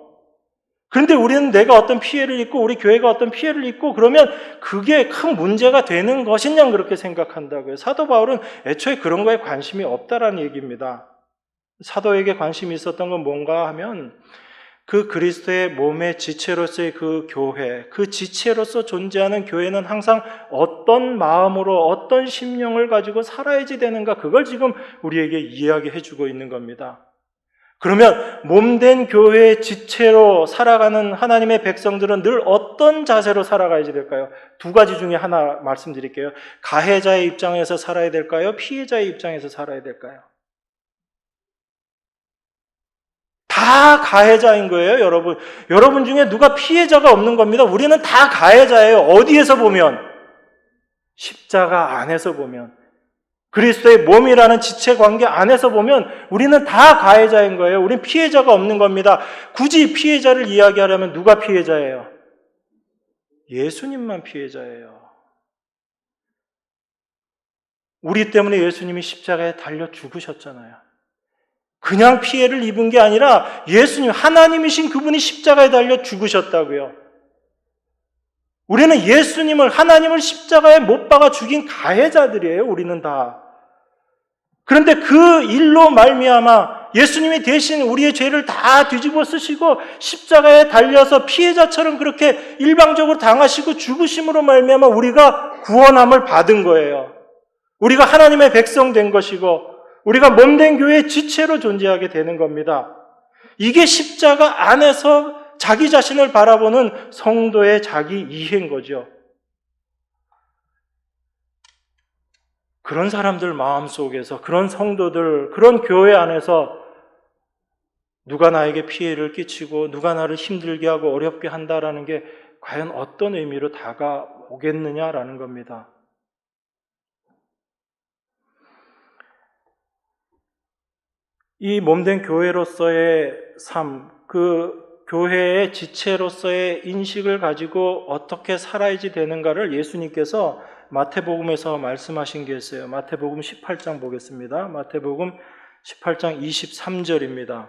그런데 우리는 내가 어떤 피해를 입고 우리 교회가 어떤 피해를 입고 그러면 그게 큰 문제가 되는 것이냐 그렇게 생각한다고요. 사도 바울은 애초에 그런 거에 관심이 없다라는 얘기입니다. 사도에게 관심이 있었던 건 뭔가 하면 그 그리스도의 몸의 지체로서의 그 교회, 그 지체로서 존재하는 교회는 항상 어떤 마음으로 어떤 심령을 가지고 살아야지 되는가 그걸 지금 우리에게 이야기해 주고 있는 겁니다. 그러면 몸된 교회의 지체로 살아가는 하나님의 백성들은 늘 어떤 자세로 살아가야지 될까요? 두 가지 중에 하나 말씀드릴게요. 가해자의 입장에서 살아야 될까요? 피해자의 입장에서 살아야 될까요? 다 가해자인 거예요, 여러분. 여러분 중에 누가 피해자가 없는 겁니다. 우리는 다 가해자예요. 어디에서 보면? 십자가 안에서 보면. 그리스도의 몸이라는 지체 관계 안에서 보면 우리는 다 가해자인 거예요. 우리는 피해자가 없는 겁니다. 굳이 피해자를 이야기하려면 누가 피해자예요? 예수님만 피해자예요. 우리 때문에 예수님이 십자가에 달려 죽으셨잖아요. 그냥 피해를 입은 게 아니라 예수님, 하나님이신 그분이 십자가에 달려 죽으셨다고요. 우리는 예수님을, 하나님을 십자가에 못 박아 죽인 가해자들이에요. 우리는 다. 그런데 그 일로 말미암아 예수님이 대신 우리의 죄를 다 뒤집어 쓰시고 십자가에 달려서 피해자처럼 그렇게 일방적으로 당하시고 죽으심으로 말미암아 우리가 구원함을 받은 거예요. 우리가 하나님의 백성 된 것이고 우리가 몸된 교회의 지체로 존재하게 되는 겁니다. 이게 십자가 안에서 자기 자신을 바라보는 성도의 자기 이해인 거죠. 그런 사람들 마음속에서, 그런 성도들, 그런 교회 안에서 누가 나에게 피해를 끼치고 누가 나를 힘들게 하고 어렵게 한다라는 게 과연 어떤 의미로 다가오겠느냐라는 겁니다. 이 몸된 교회로서의 삶, 그 교회의 지체로서의 인식을 가지고 어떻게 살아야지 되는가를 예수님께서 마태복음에서 말씀하신 게 있어요. 마태복음 18장 보겠습니다. 마태복음 18장 23절입니다.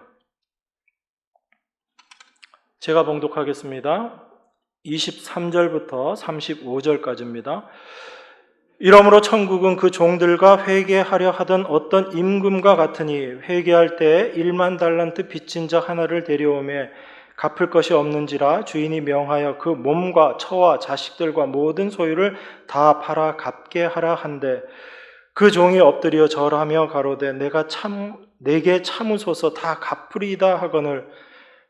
제가 봉독하겠습니다. 23절부터 35절까지입니다. 이러므로 천국은 그 종들과 회개하려 하던 어떤 임금과 같으니 회개할 때 1만 달란트 빚진 자 하나를 데려오매 갚을 것이 없는지라 주인이 명하여 그 몸과 처와 자식들과 모든 소유를 다 팔아 갚게 하라 한데 그 종이 엎드려 절하며 가로되 내게 참으소서 다 갚으리이다 하거늘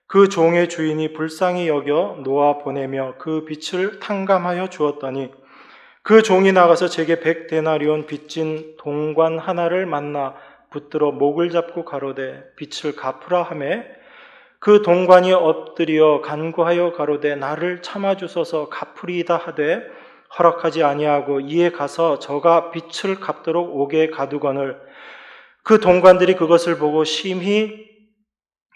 그 종의 주인이 불쌍히 여겨 놓아 보내며 그 빚을 탕감하여 주었더니 그 종이 나가서 제게 100데나리온 빚진 동관 하나를 만나 붙들어 목을 잡고 가로되 빚을 갚으라 하매 그 동관이 엎드려 간구하여 가로되 나를 참아주소서 갚으리이다 하되 허락하지 아니하고 이에 가서 저가 빚을 갚도록 옥에 가두거늘 그 동관들이 그것을 보고 심히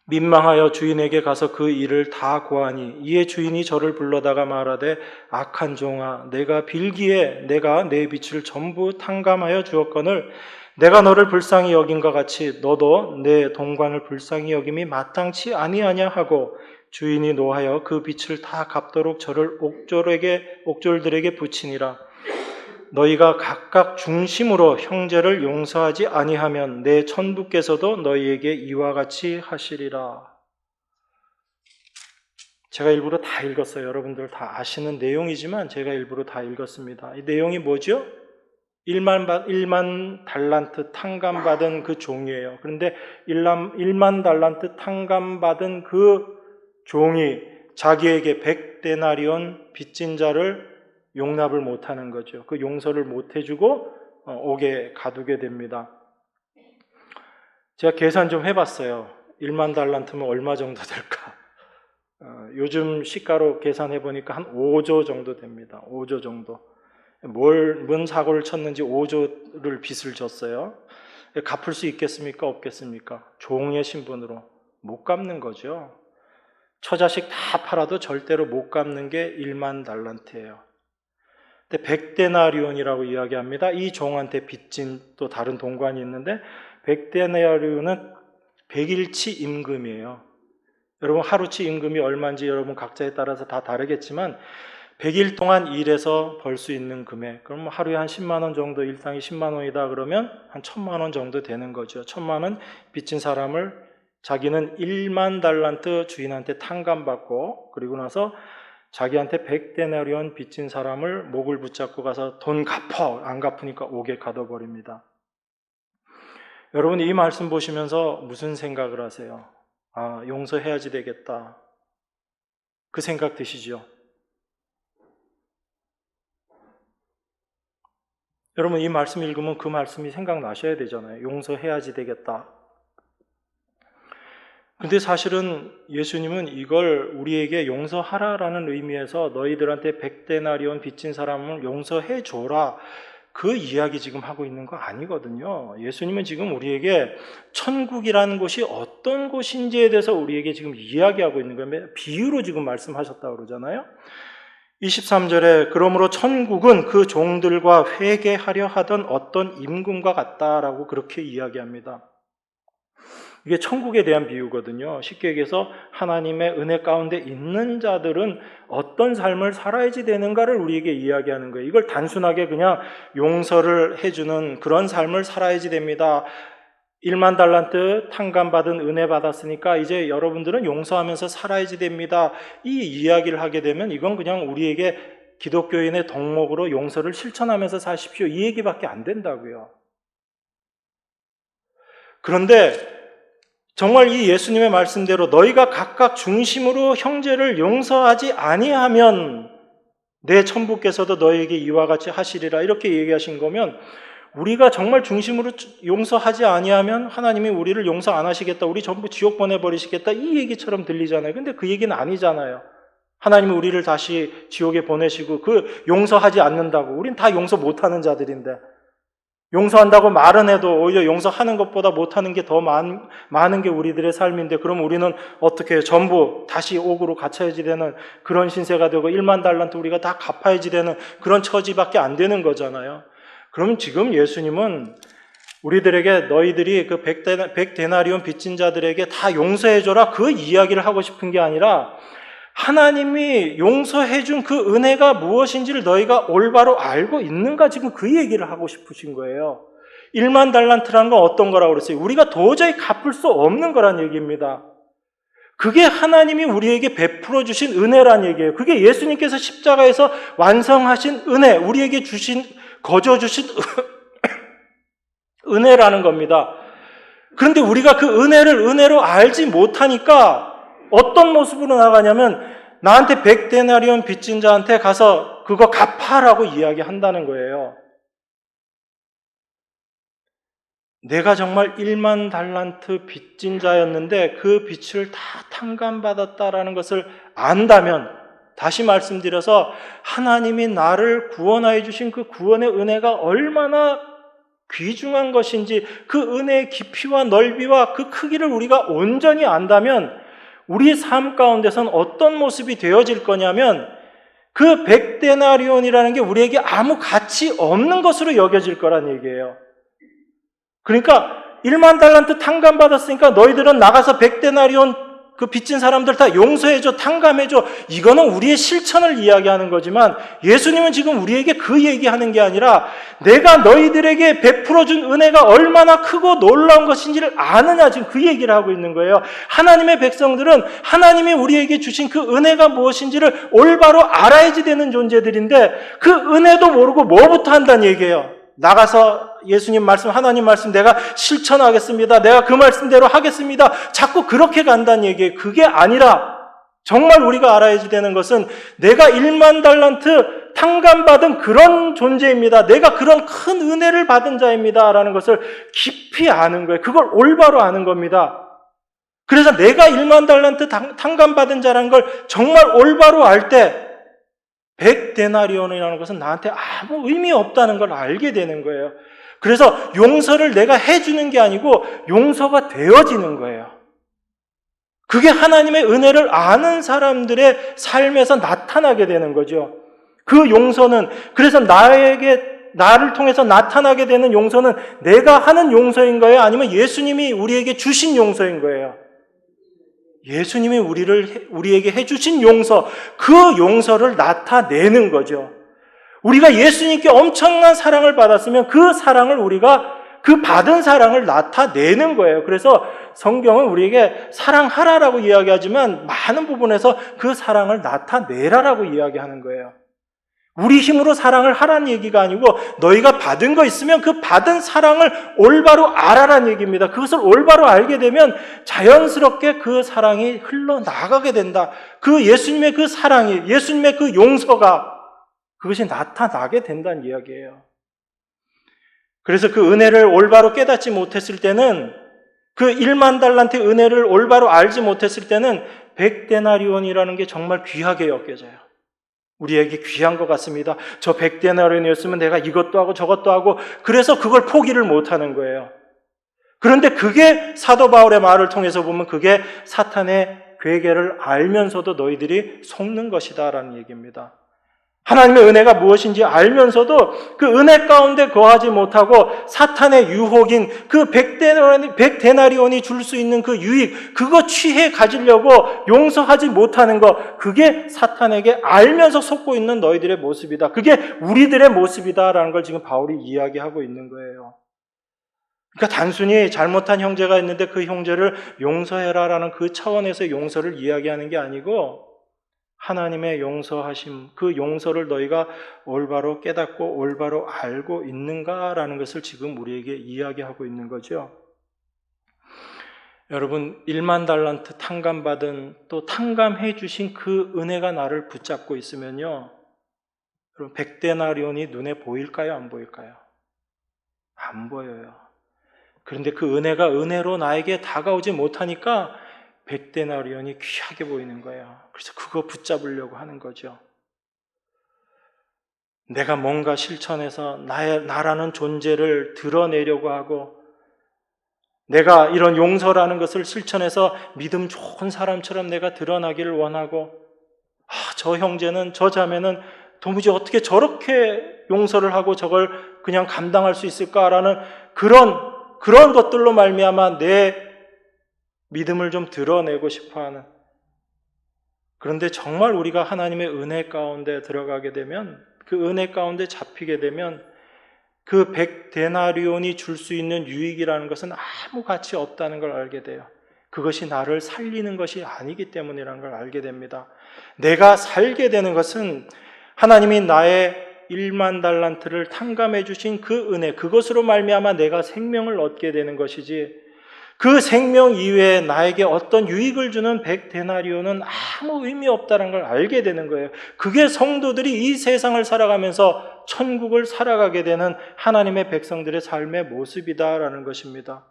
민망하여 주인에게 가서 그 일을 다 고하니 이에 주인이 저를 불러다가 말하되 악한 종아 내가 빌기에 내가 내 빚을 전부 탕감하여 주었거늘 내가 너를 불쌍히 여긴과 같이 너도 내 동관을 불쌍히 여김이 마땅치 아니하냐 하고 주인이 노하여 그 빚을 다 갚도록 저를 옥졸들에게 붙이니라. 너희가 각각 중심으로 형제를 용서하지 아니하면 내 천부께서도 너희에게 이와 같이 하시리라. 제가 일부러 다 읽었어요. 여러분들 다 아시는 내용이지만 제가 일부러 다 읽었습니다. 이 내용이 뭐죠? 1만 달란트 탕감받은 그 종이에요. 그런데 1만 달란트 탕감받은 그 종이 자기에게 100데나리온 빚진 자를 용납을 못하는 거죠. 그 용서를 못해주고 옥에 가두게 됩니다. 제가 계산 좀 해봤어요. 1만 달란트면 얼마 정도 될까? 요즘 시가로 계산해보니까 한 5조 정도 됩니다. 5조 정도. 뭔 사고를 쳤는지 5조를 빚을 졌어요. 갚을 수 있겠습니까? 없겠습니까? 종의 신분으로 못 갚는 거죠. 처자식 다 팔아도 절대로 못 갚는 게 1만 달란트예요. 근데 100데나리온이라고 이야기합니다. 이 종한테 빚진 또 다른 동관이 있는데 100데나리온은 100일치 임금이에요. 여러분 하루치 임금이 얼마인지 여러분 각자에 따라서 다 다르겠지만 100일 동안 일해서 벌 수 있는 금액, 그럼 하루에 한 10만 원 정도, 일당이 10만 원이다 그러면 한 1000만 원 정도 되는 거죠. 1000만 원 빚진 사람을 자기는 1만 달란트 주인한테 탕감받고 그리고 나서 자기한테 100데나리온 빚진 사람을 목을 붙잡고 가서 돈 갚어! 안 갚으니까 옥에 가둬버립니다. 여러분 이 말씀 보시면서 무슨 생각을 하세요? 아, 용서해야지 되겠다. 그 생각 드시죠? 여러분 이 말씀 읽으면 그 말씀이 생각나셔야 되잖아요. 용서해야지 되겠다. 근데 사실은 예수님은 이걸 우리에게 용서하라라는 의미에서 너희들한테 100데나리온 빚진 사람을 용서해 줘라. 그 이야기 지금 하고 있는 거 아니거든요. 예수님은 지금 우리에게 천국이라는 곳이 어떤 곳인지에 대해서 우리에게 지금 이야기하고 있는 거예요. 비유로 지금 말씀하셨다고 그러잖아요. 23절에 그러므로 천국은 그 종들과 회개하려 하던 어떤 임금과 같다라고 그렇게 이야기합니다. 이게 천국에 대한 비유거든요. 쉽게 얘기해서 하나님의 은혜 가운데 있는 자들은 어떤 삶을 살아야지 되는가를 우리에게 이야기하는 거예요. 이걸 단순하게 그냥 용서를 해주는 그런 삶을 살아야지 됩니다. 1만 달란트 탕감받은 은혜 받았으니까 이제 여러분들은 용서하면서 살아야지 됩니다. 이 이야기를 하게 되면 이건 그냥 우리에게 기독교인의 덕목으로 용서를 실천하면서 사십시오. 이 얘기밖에 안 된다고요. 그런데 정말 이 예수님의 말씀대로 너희가 각각 중심으로 형제를 용서하지 아니하면 내 천부께서도 너희에게 이와 같이 하시리라 이렇게 얘기하신 거면 우리가 정말 중심으로 용서하지 아니하면 하나님이 우리를 용서 안 하시겠다, 우리 전부 지옥 보내버리시겠다 이 얘기처럼 들리잖아요. 근데 그 얘기는 아니잖아요. 하나님이 우리를 다시 지옥에 보내시고 그 용서하지 않는다고, 우린 다 용서 못하는 자들인데 용서한다고 말은 해도 오히려 용서하는 것보다 못하는 게 더 많은 게 우리들의 삶인데 그럼 우리는 어떻게 해요? 전부 다시 옥으로 갇혀야지 되는 그런 신세가 되고 1만 달란트 우리가 다 갚아야지 되는 그런 처지밖에 안 되는 거잖아요. 그럼 지금 예수님은 우리들에게 너희들이 그 100데나리온 빚진 자들에게 다 용서해줘라 그 이야기를 하고 싶은 게 아니라 하나님이 용서해준 그 은혜가 무엇인지를 너희가 올바로 알고 있는가 지금 그 얘기를 하고 싶으신 거예요. 1만 달란트라는 건 어떤 거라고 그랬어요? 우리가 도저히 갚을 수 없는 거란 얘기입니다. 그게 하나님이 우리에게 베풀어 주신 은혜란 얘기예요. 그게 예수님께서 십자가에서 완성하신 은혜, 우리에게 거저 주신 은혜라는 겁니다. 그런데 우리가 그 은혜를 은혜로 알지 못하니까 어떤 모습으로 나가냐면 나한테 100데나리온 빚진 자한테 가서 그거 갚아라고 이야기한다는 거예요. 내가 정말 1만 달란트 빚진 자였는데 그 빚을 다 탕감받았다라는 것을 안다면 다시 말씀드려서 하나님이 나를 구원하여 주신 그 구원의 은혜가 얼마나 귀중한 것인지 그 은혜의 깊이와 넓이와 그 크기를 우리가 온전히 안다면 우리 삶 가운데선 어떤 모습이 되어질 거냐면 그 100데나리온이라는 게 우리에게 아무 가치 없는 것으로 여겨질 거란 얘기예요. 그러니까 1만 달란트 탕감받았으니까 너희들은 나가서 100데나리온 그 빚진 사람들 다 용서해줘, 탕감해줘. 이거는 우리의 실천을 이야기하는 거지만 예수님은 지금 우리에게 그 얘기하는 게 아니라 내가 너희들에게 베풀어준 은혜가 얼마나 크고 놀라운 것인지를 아느냐 지금 그 얘기를 하고 있는 거예요. 하나님의 백성들은 하나님이 우리에게 주신 그 은혜가 무엇인지를 올바로 알아야지 되는 존재들인데 그 은혜도 모르고 뭐부터 한다는 얘기예요. 나가서 예수님 말씀, 하나님 말씀 내가 실천하겠습니다. 내가 그 말씀대로 하겠습니다. 자꾸 그렇게 간다는 얘기예요. 그게 아니라 정말 우리가 알아야지 되는 것은 내가 1만 달란트 탕감받은 그런 존재입니다. 내가 그런 큰 은혜를 받은 자입니다. 라는 것을 깊이 아는 거예요. 그걸 올바로 아는 겁니다. 그래서 내가 1만 달란트 탕감받은 자라는 걸 정말 올바로 알 때 100데나리온이라는 것은 나한테 아무 의미 없다는 걸 알게 되는 거예요. 그래서 용서를 내가 해주는 게 아니고 용서가 되어지는 거예요. 그게 하나님의 은혜를 아는 사람들의 삶에서 나타나게 되는 거죠. 그 용서는 그래서 나를 통해서 나타나게 되는 용서는 내가 하는 용서인 거예요? 아니면 예수님이 우리에게 주신 용서인 거예요? 예수님이 우리에게 해주신 용서, 그 용서를 나타내는 거죠. 우리가 예수님께 엄청난 사랑을 받았으면 그 사랑을 우리가 그 받은 사랑을 나타내는 거예요. 그래서 성경은 우리에게 사랑하라라고 이야기하지만 많은 부분에서 그 사랑을 나타내라라고 이야기하는 거예요. 우리 힘으로 사랑을 하라는 얘기가 아니고 너희가 받은 거 있으면 그 받은 사랑을 올바로 알아라는 얘기입니다. 그것을 올바로 알게 되면 자연스럽게 그 사랑이 흘러나가게 된다. 그 예수님의 그 사랑이, 예수님의 그 용서가 그것이 나타나게 된다는 이야기예요. 그래서 그 은혜를 올바로 깨닫지 못했을 때는 그 1만 달란트의 은혜를 올바로 알지 못했을 때는 100데나리온이라는 게 정말 귀하게 여겨져요. 우리에게 귀한 것 같습니다. 저 100데나리온이었으면 내가 이것도 하고 저것도 하고 그래서 그걸 포기를 못하는 거예요. 그런데 그게 사도 바울의 말을 통해서 보면 그게 사탄의 괴계를 알면서도 너희들이 속는 것이다 라는 얘기입니다. 하나님의 은혜가 무엇인지 알면서도 그 은혜 가운데 거하지 못하고 사탄의 유혹인 그 100데나리온이 줄 수 있는 그 유익, 그거 취해 가지려고 용서하지 못하는 것, 그게 사탄에게 알면서 속고 있는 너희들의 모습이다. 그게 우리들의 모습이다라는 걸 지금 바울이 이야기하고 있는 거예요. 그러니까 단순히 잘못한 형제가 있는데 그 형제를 용서해라라는 그 차원에서 용서를 이야기하는 게 아니고 하나님의 용서하심, 그 용서를 너희가 올바로 깨닫고 올바로 알고 있는가라는 것을 지금 우리에게 이야기하고 있는 거죠. 여러분, 1만 달란트 탕감받은 또 탕감해 주신 그 은혜가 나를 붙잡고 있으면요, 여러분 100데나리온이 눈에 보일까요? 안 보일까요? 안 보여요. 그런데 그 은혜가 은혜로 나에게 다가오지 못하니까 100데나리온이 귀하게 보이는 거예요. 그래서 그거 붙잡으려고 하는 거죠. 내가 뭔가 실천해서 나라는 존재를 드러내려고 하고 내가 이런 용서라는 것을 실천해서 믿음 좋은 사람처럼 내가 드러나기를 원하고 저 형제는, 저 자매는 도무지 어떻게 저렇게 용서를 하고 저걸 그냥 감당할 수 있을까라는 그런 것들로 말미암아 내 믿음을 좀 드러내고 싶어하는. 그런데 정말 우리가 하나님의 은혜 가운데 들어가게 되면, 그 은혜 가운데 잡히게 되면 그 100데나리온이 줄 수 있는 유익이라는 것은 아무 가치 없다는 걸 알게 돼요. 그것이 나를 살리는 것이 아니기 때문이라는 걸 알게 됩니다. 내가 살게 되는 것은 하나님이 나의 1만 달란트를 탕감해 주신 그 은혜, 그것으로 말미암아 내가 생명을 얻게 되는 것이지, 그 생명 이외에 나에게 어떤 유익을 주는 100데나리온은 아무 의미 없다는 걸 알게 되는 거예요. 그게 성도들이 이 세상을 살아가면서 천국을 살아가게 되는 하나님의 백성들의 삶의 모습이다라는 것입니다.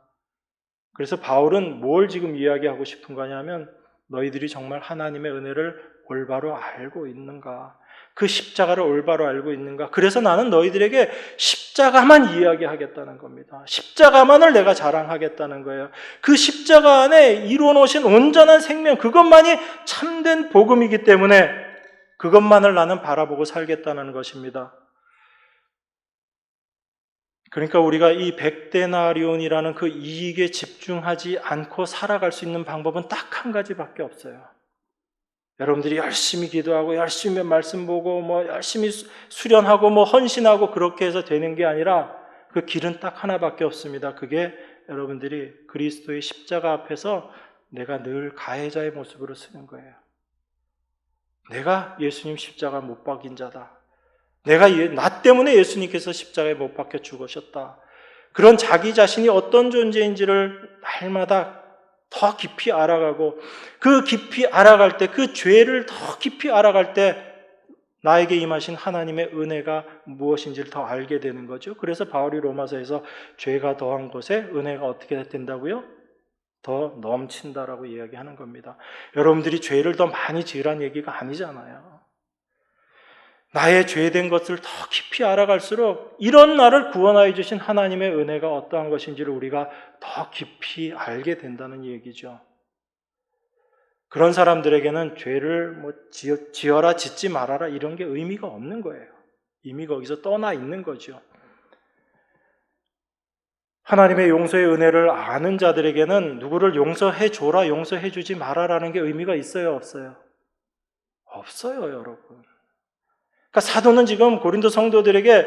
그래서 바울은 뭘 지금 이야기하고 싶은 거냐면, 너희들이 정말 하나님의 은혜를 올바로 알고 있는가? 그 십자가를 올바로 알고 있는가? 그래서 나는 너희들에게 십자가만 이야기하겠다는 겁니다. 십자가만을 내가 자랑하겠다는 거예요. 그 십자가 안에 이루어놓으신 온전한 생명, 그것만이 참된 복음이기 때문에 그것만을 나는 바라보고 살겠다는 것입니다. 그러니까 우리가 이 100데나리온이라는 그 이익에 집중하지 않고 살아갈 수 있는 방법은 딱 한 가지밖에 없어요. 여러분들이 열심히 기도하고 열심히 말씀 보고 열심히 수련하고 헌신하고 그렇게 해서 되는 게 아니라 그 길은 딱 하나밖에 없습니다. 그게 여러분들이 그리스도의 십자가 앞에서 내가 늘 가해자의 모습으로 서는 거예요. 내가 예수님 십자가 못 박인 자다. 나 때문에 예수님께서 십자가에 못 박혀 죽으셨다. 그런 자기 자신이 어떤 존재인지를 날마다 더 깊이 알아가고, 그 깊이 알아갈 때, 그 죄를 더 깊이 알아갈 때 나에게 임하신 하나님의 은혜가 무엇인지를 더 알게 되는 거죠. 그래서 바울이 로마서에서 죄가 더한 곳에 은혜가 어떻게 된다고요? 더 넘친다라고 이야기하는 겁니다. 여러분들이 죄를 더 많이 지으란 얘기가 아니잖아요. 나의 죄된 것을 더 깊이 알아갈수록 이런 나를 구원하여 주신 하나님의 은혜가 어떠한 것인지를 우리가 더 깊이 알게 된다는 얘기죠. 그런 사람들에게는 죄를 지어라 짓지 말아라 이런 게 의미가 없는 거예요. 이미 거기서 떠나 있는 거죠. 하나님의 용서의 은혜를 아는 자들에게는 누구를 용서해 줘라, 용서해 주지 말아라는 게 의미가 있어요, 없어요? 없어요, 여러분. 그러니까 사도는 지금 고린도 성도들에게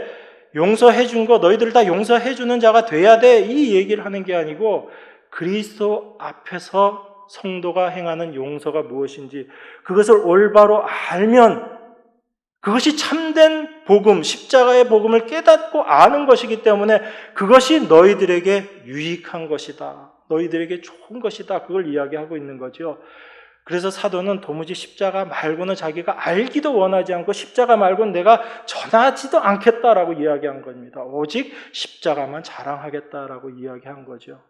용서해 준 거 너희들 다 용서해 주는 자가 돼야 돼, 이 얘기를 하는 게 아니고 그리스도 앞에서 성도가 행하는 용서가 무엇인지 그것을 올바로 알면 그것이 참된 복음, 십자가의 복음을 깨닫고 아는 것이기 때문에 그것이 너희들에게 유익한 것이다, 너희들에게 좋은 것이다, 그걸 이야기하고 있는 거죠. 그래서 사도는 도무지 십자가 말고는 자기가 알기도 원하지 않고 십자가 말고는 내가 전하지도 않겠다라고 이야기한 겁니다. 오직 십자가만 자랑하겠다라고 이야기한 거죠.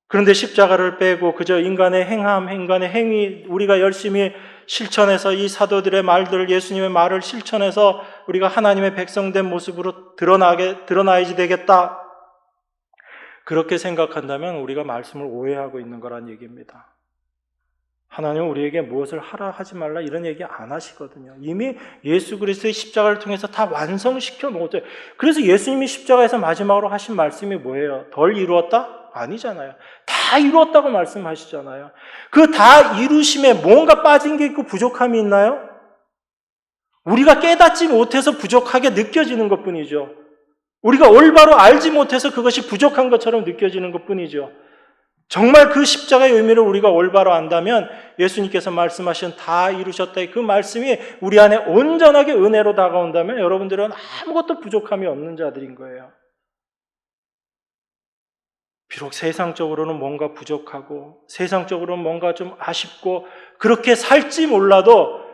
그런데 십자가를 빼고 그저 인간의 행함, 인간의 행위, 우리가 열심히 실천해서 이 사도들의 말들을, 예수님의 말을 실천해서 우리가 하나님의 백성된 모습으로 드러나야지 되겠다. 그렇게 생각한다면 우리가 말씀을 오해하고 있는 거란 얘기입니다. 하나님은 우리에게 무엇을 하라 하지 말라 이런 얘기 안 하시거든요. 이미 예수 그리스도의 십자가를 통해서 다 완성시켜 놓았어요. 그래서 예수님이 십자가에서 마지막으로 하신 말씀이 뭐예요? 덜 이루었다? 아니잖아요. 다 이루었다고 말씀하시잖아요. 그 다 이루심에 뭔가 빠진 게 있고 부족함이 있나요? 우리가 깨닫지 못해서 부족하게 느껴지는 것뿐이죠. 우리가 올바로 알지 못해서 그것이 부족한 것처럼 느껴지는 것뿐이죠. 정말 그 십자가의 의미를 우리가 올바로 안다면 예수님께서 말씀하신 다 이루셨다 그 말씀이 우리 안에 온전하게 은혜로 다가온다면 여러분들은 아무것도 부족함이 없는 자들인 거예요. 비록 세상적으로는 뭔가 부족하고 세상적으로는 뭔가 좀 아쉽고 그렇게 살지 몰라도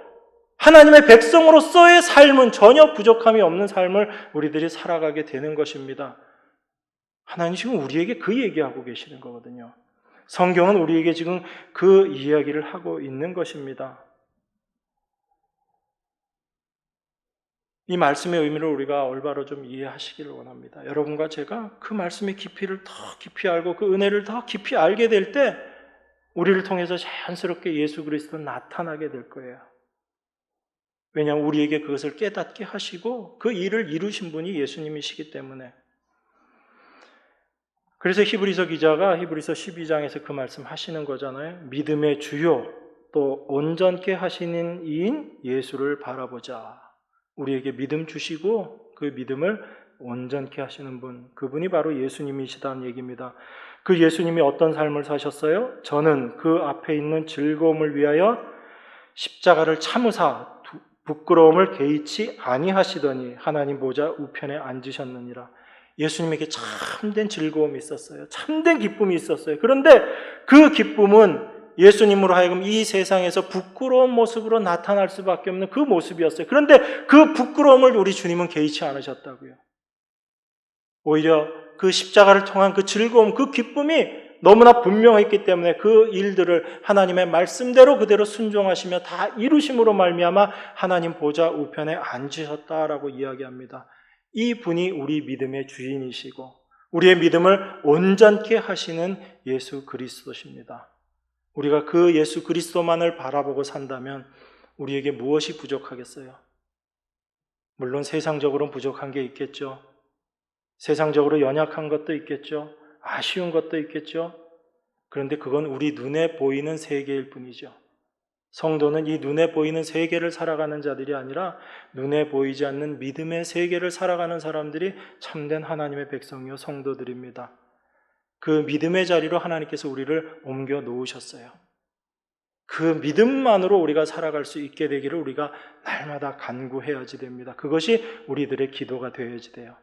하나님의 백성으로서의 삶은 전혀 부족함이 없는 삶을 우리들이 살아가게 되는 것입니다. 하나님 지금 우리에게 그 얘기하고 계시는 거거든요. 성경은 우리에게 지금 그 이야기를 하고 있는 것입니다. 이 말씀의 의미를 우리가 올바로 좀 이해하시기를 원합니다. 여러분과 제가 그 말씀의 깊이를 더 깊이 알고 그 은혜를 더 깊이 알게 될 때 우리를 통해서 자연스럽게 예수 그리스도는 나타나게 될 거예요. 왜냐하면 우리에게 그것을 깨닫게 하시고 그 일을 이루신 분이 예수님이시기 때문에. 그래서 히브리서 기자가 히브리서 12장에서 그 말씀 하시는 거잖아요. 믿음의 주요 또 온전케 하시는 이인 예수를 바라보자. 우리에게 믿음 주시고 그 믿음을 온전케 하시는 분, 그분이 바로 예수님이시다는 얘기입니다. 그 예수님이 어떤 삶을 사셨어요? 저는 그 앞에 있는 즐거움을 위하여 십자가를 참으사 부끄러움을 개의치 아니하시더니 하나님 보좌 우편에 앉으셨느니라. 예수님에게 참된 즐거움이 있었어요. 참된 기쁨이 있었어요. 그런데 그 기쁨은 예수님으로 하여금 이 세상에서 부끄러운 모습으로 나타날 수밖에 없는 그 모습이었어요. 그런데 그 부끄러움을 우리 주님은 개의치 않으셨다고요. 오히려 그 십자가를 통한 그 즐거움, 그 기쁨이 너무나 분명했기 때문에 그 일들을 하나님의 말씀대로 그대로 순종하시며 다 이루심으로 말미암아 하나님 보좌 우편에 앉으셨다라고 이야기합니다. 이 분이 우리 믿음의 주인이시고 우리의 믿음을 온전케 하시는 예수 그리스도십니다. 우리가 그 예수 그리스도만을 바라보고 산다면 우리에게 무엇이 부족하겠어요? 물론 세상적으로는 부족한 게 있겠죠. 세상적으로 연약한 것도 있겠죠. 아쉬운 것도 있겠죠. 그런데 그건 우리 눈에 보이는 세계일 뿐이죠. 성도는 이 눈에 보이는 세계를 살아가는 자들이 아니라 눈에 보이지 않는 믿음의 세계를 살아가는 사람들이 참된 하나님의 백성이요 성도들입니다. 그 믿음의 자리로 하나님께서 우리를 옮겨 놓으셨어요. 그 믿음만으로 우리가 살아갈 수 있게 되기를 우리가 날마다 간구해야지 됩니다. 그것이 우리들의 기도가 되어야지 돼요.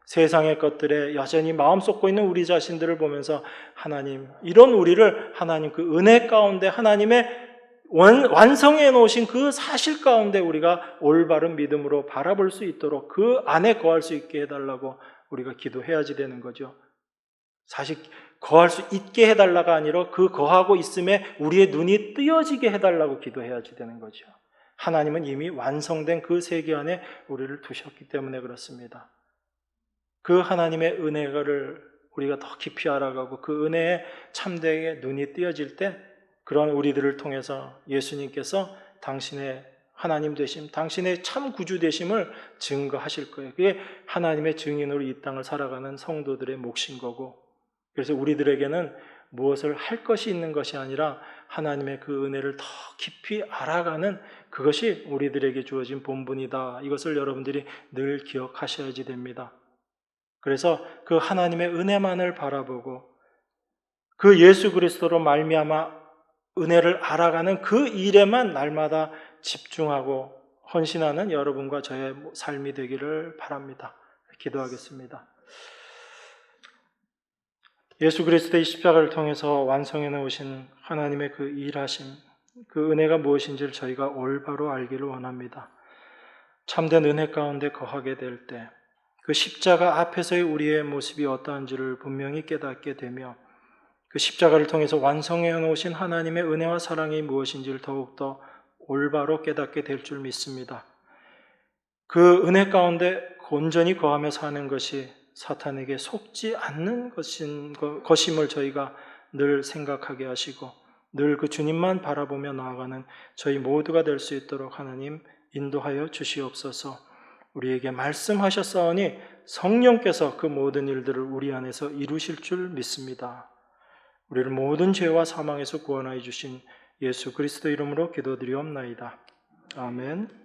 세상의 것들에 여전히 마음 쏟고 있는 우리 자신들을 보면서 하나님, 이런 우리를 하나님 그 은혜 가운데 하나님의 완성해 놓으신 그 사실 가운데 우리가 올바른 믿음으로 바라볼 수 있도록 그 안에 거할 수 있게 해달라고 우리가 기도해야지 되는 거죠. 사실 거할 수 있게 해달라가 아니라 그 거하고 있음에 우리의 눈이 뜨여지게 해달라고 기도해야지 되는 거죠. 하나님은 이미 완성된 그 세계 안에 우리를 두셨기 때문에 그렇습니다. 그 하나님의 은혜를 우리가 더 깊이 알아가고 그 은혜에 참되게 눈이 뜨여질 때 그러한 우리들을 통해서 예수님께서 당신의 하나님 되심, 당신의 참 구주 되심을 증거하실 거예요. 그게 하나님의 증인으로 이 땅을 살아가는 성도들의 몫인 거고, 그래서 우리들에게는 무엇을 할 것이 있는 것이 아니라 하나님의 그 은혜를 더 깊이 알아가는 그것이 우리들에게 주어진 본분이다. 이것을 여러분들이 늘 기억하셔야지 됩니다. 그래서 그 하나님의 은혜만을 바라보고 그 예수 그리스도로 말미암아 은혜를 알아가는 그 일에만 날마다 집중하고 헌신하는 여러분과 저의 삶이 되기를 바랍니다. 기도하겠습니다. 예수 그리스도의 십자가를 통해서 완성해 놓으신 하나님의 그 일하심, 그 은혜가 무엇인지를 저희가 올바로 알기를 원합니다. 참된 은혜 가운데 거하게 될 때 그 십자가 앞에서의 우리의 모습이 어떠한지를 분명히 깨닫게 되며 그 십자가를 통해서 완성해 놓으신 하나님의 은혜와 사랑이 무엇인지를 더욱더 올바로 깨닫게 될 줄 믿습니다. 그 은혜 가운데 온전히 거하며 사는 것이 사탄에게 속지 않는 것임을 저희가 늘 생각하게 하시고 늘 그 주님만 바라보며 나아가는 저희 모두가 될 수 있도록 하나님 인도하여 주시옵소서. 우리에게 말씀하셨사오니 성령께서 그 모든 일들을 우리 안에서 이루실 줄 믿습니다. 우리를 모든 죄와 사망에서 구원하여 주신 예수 그리스도 이름으로 기도드리옵나이다. 아멘.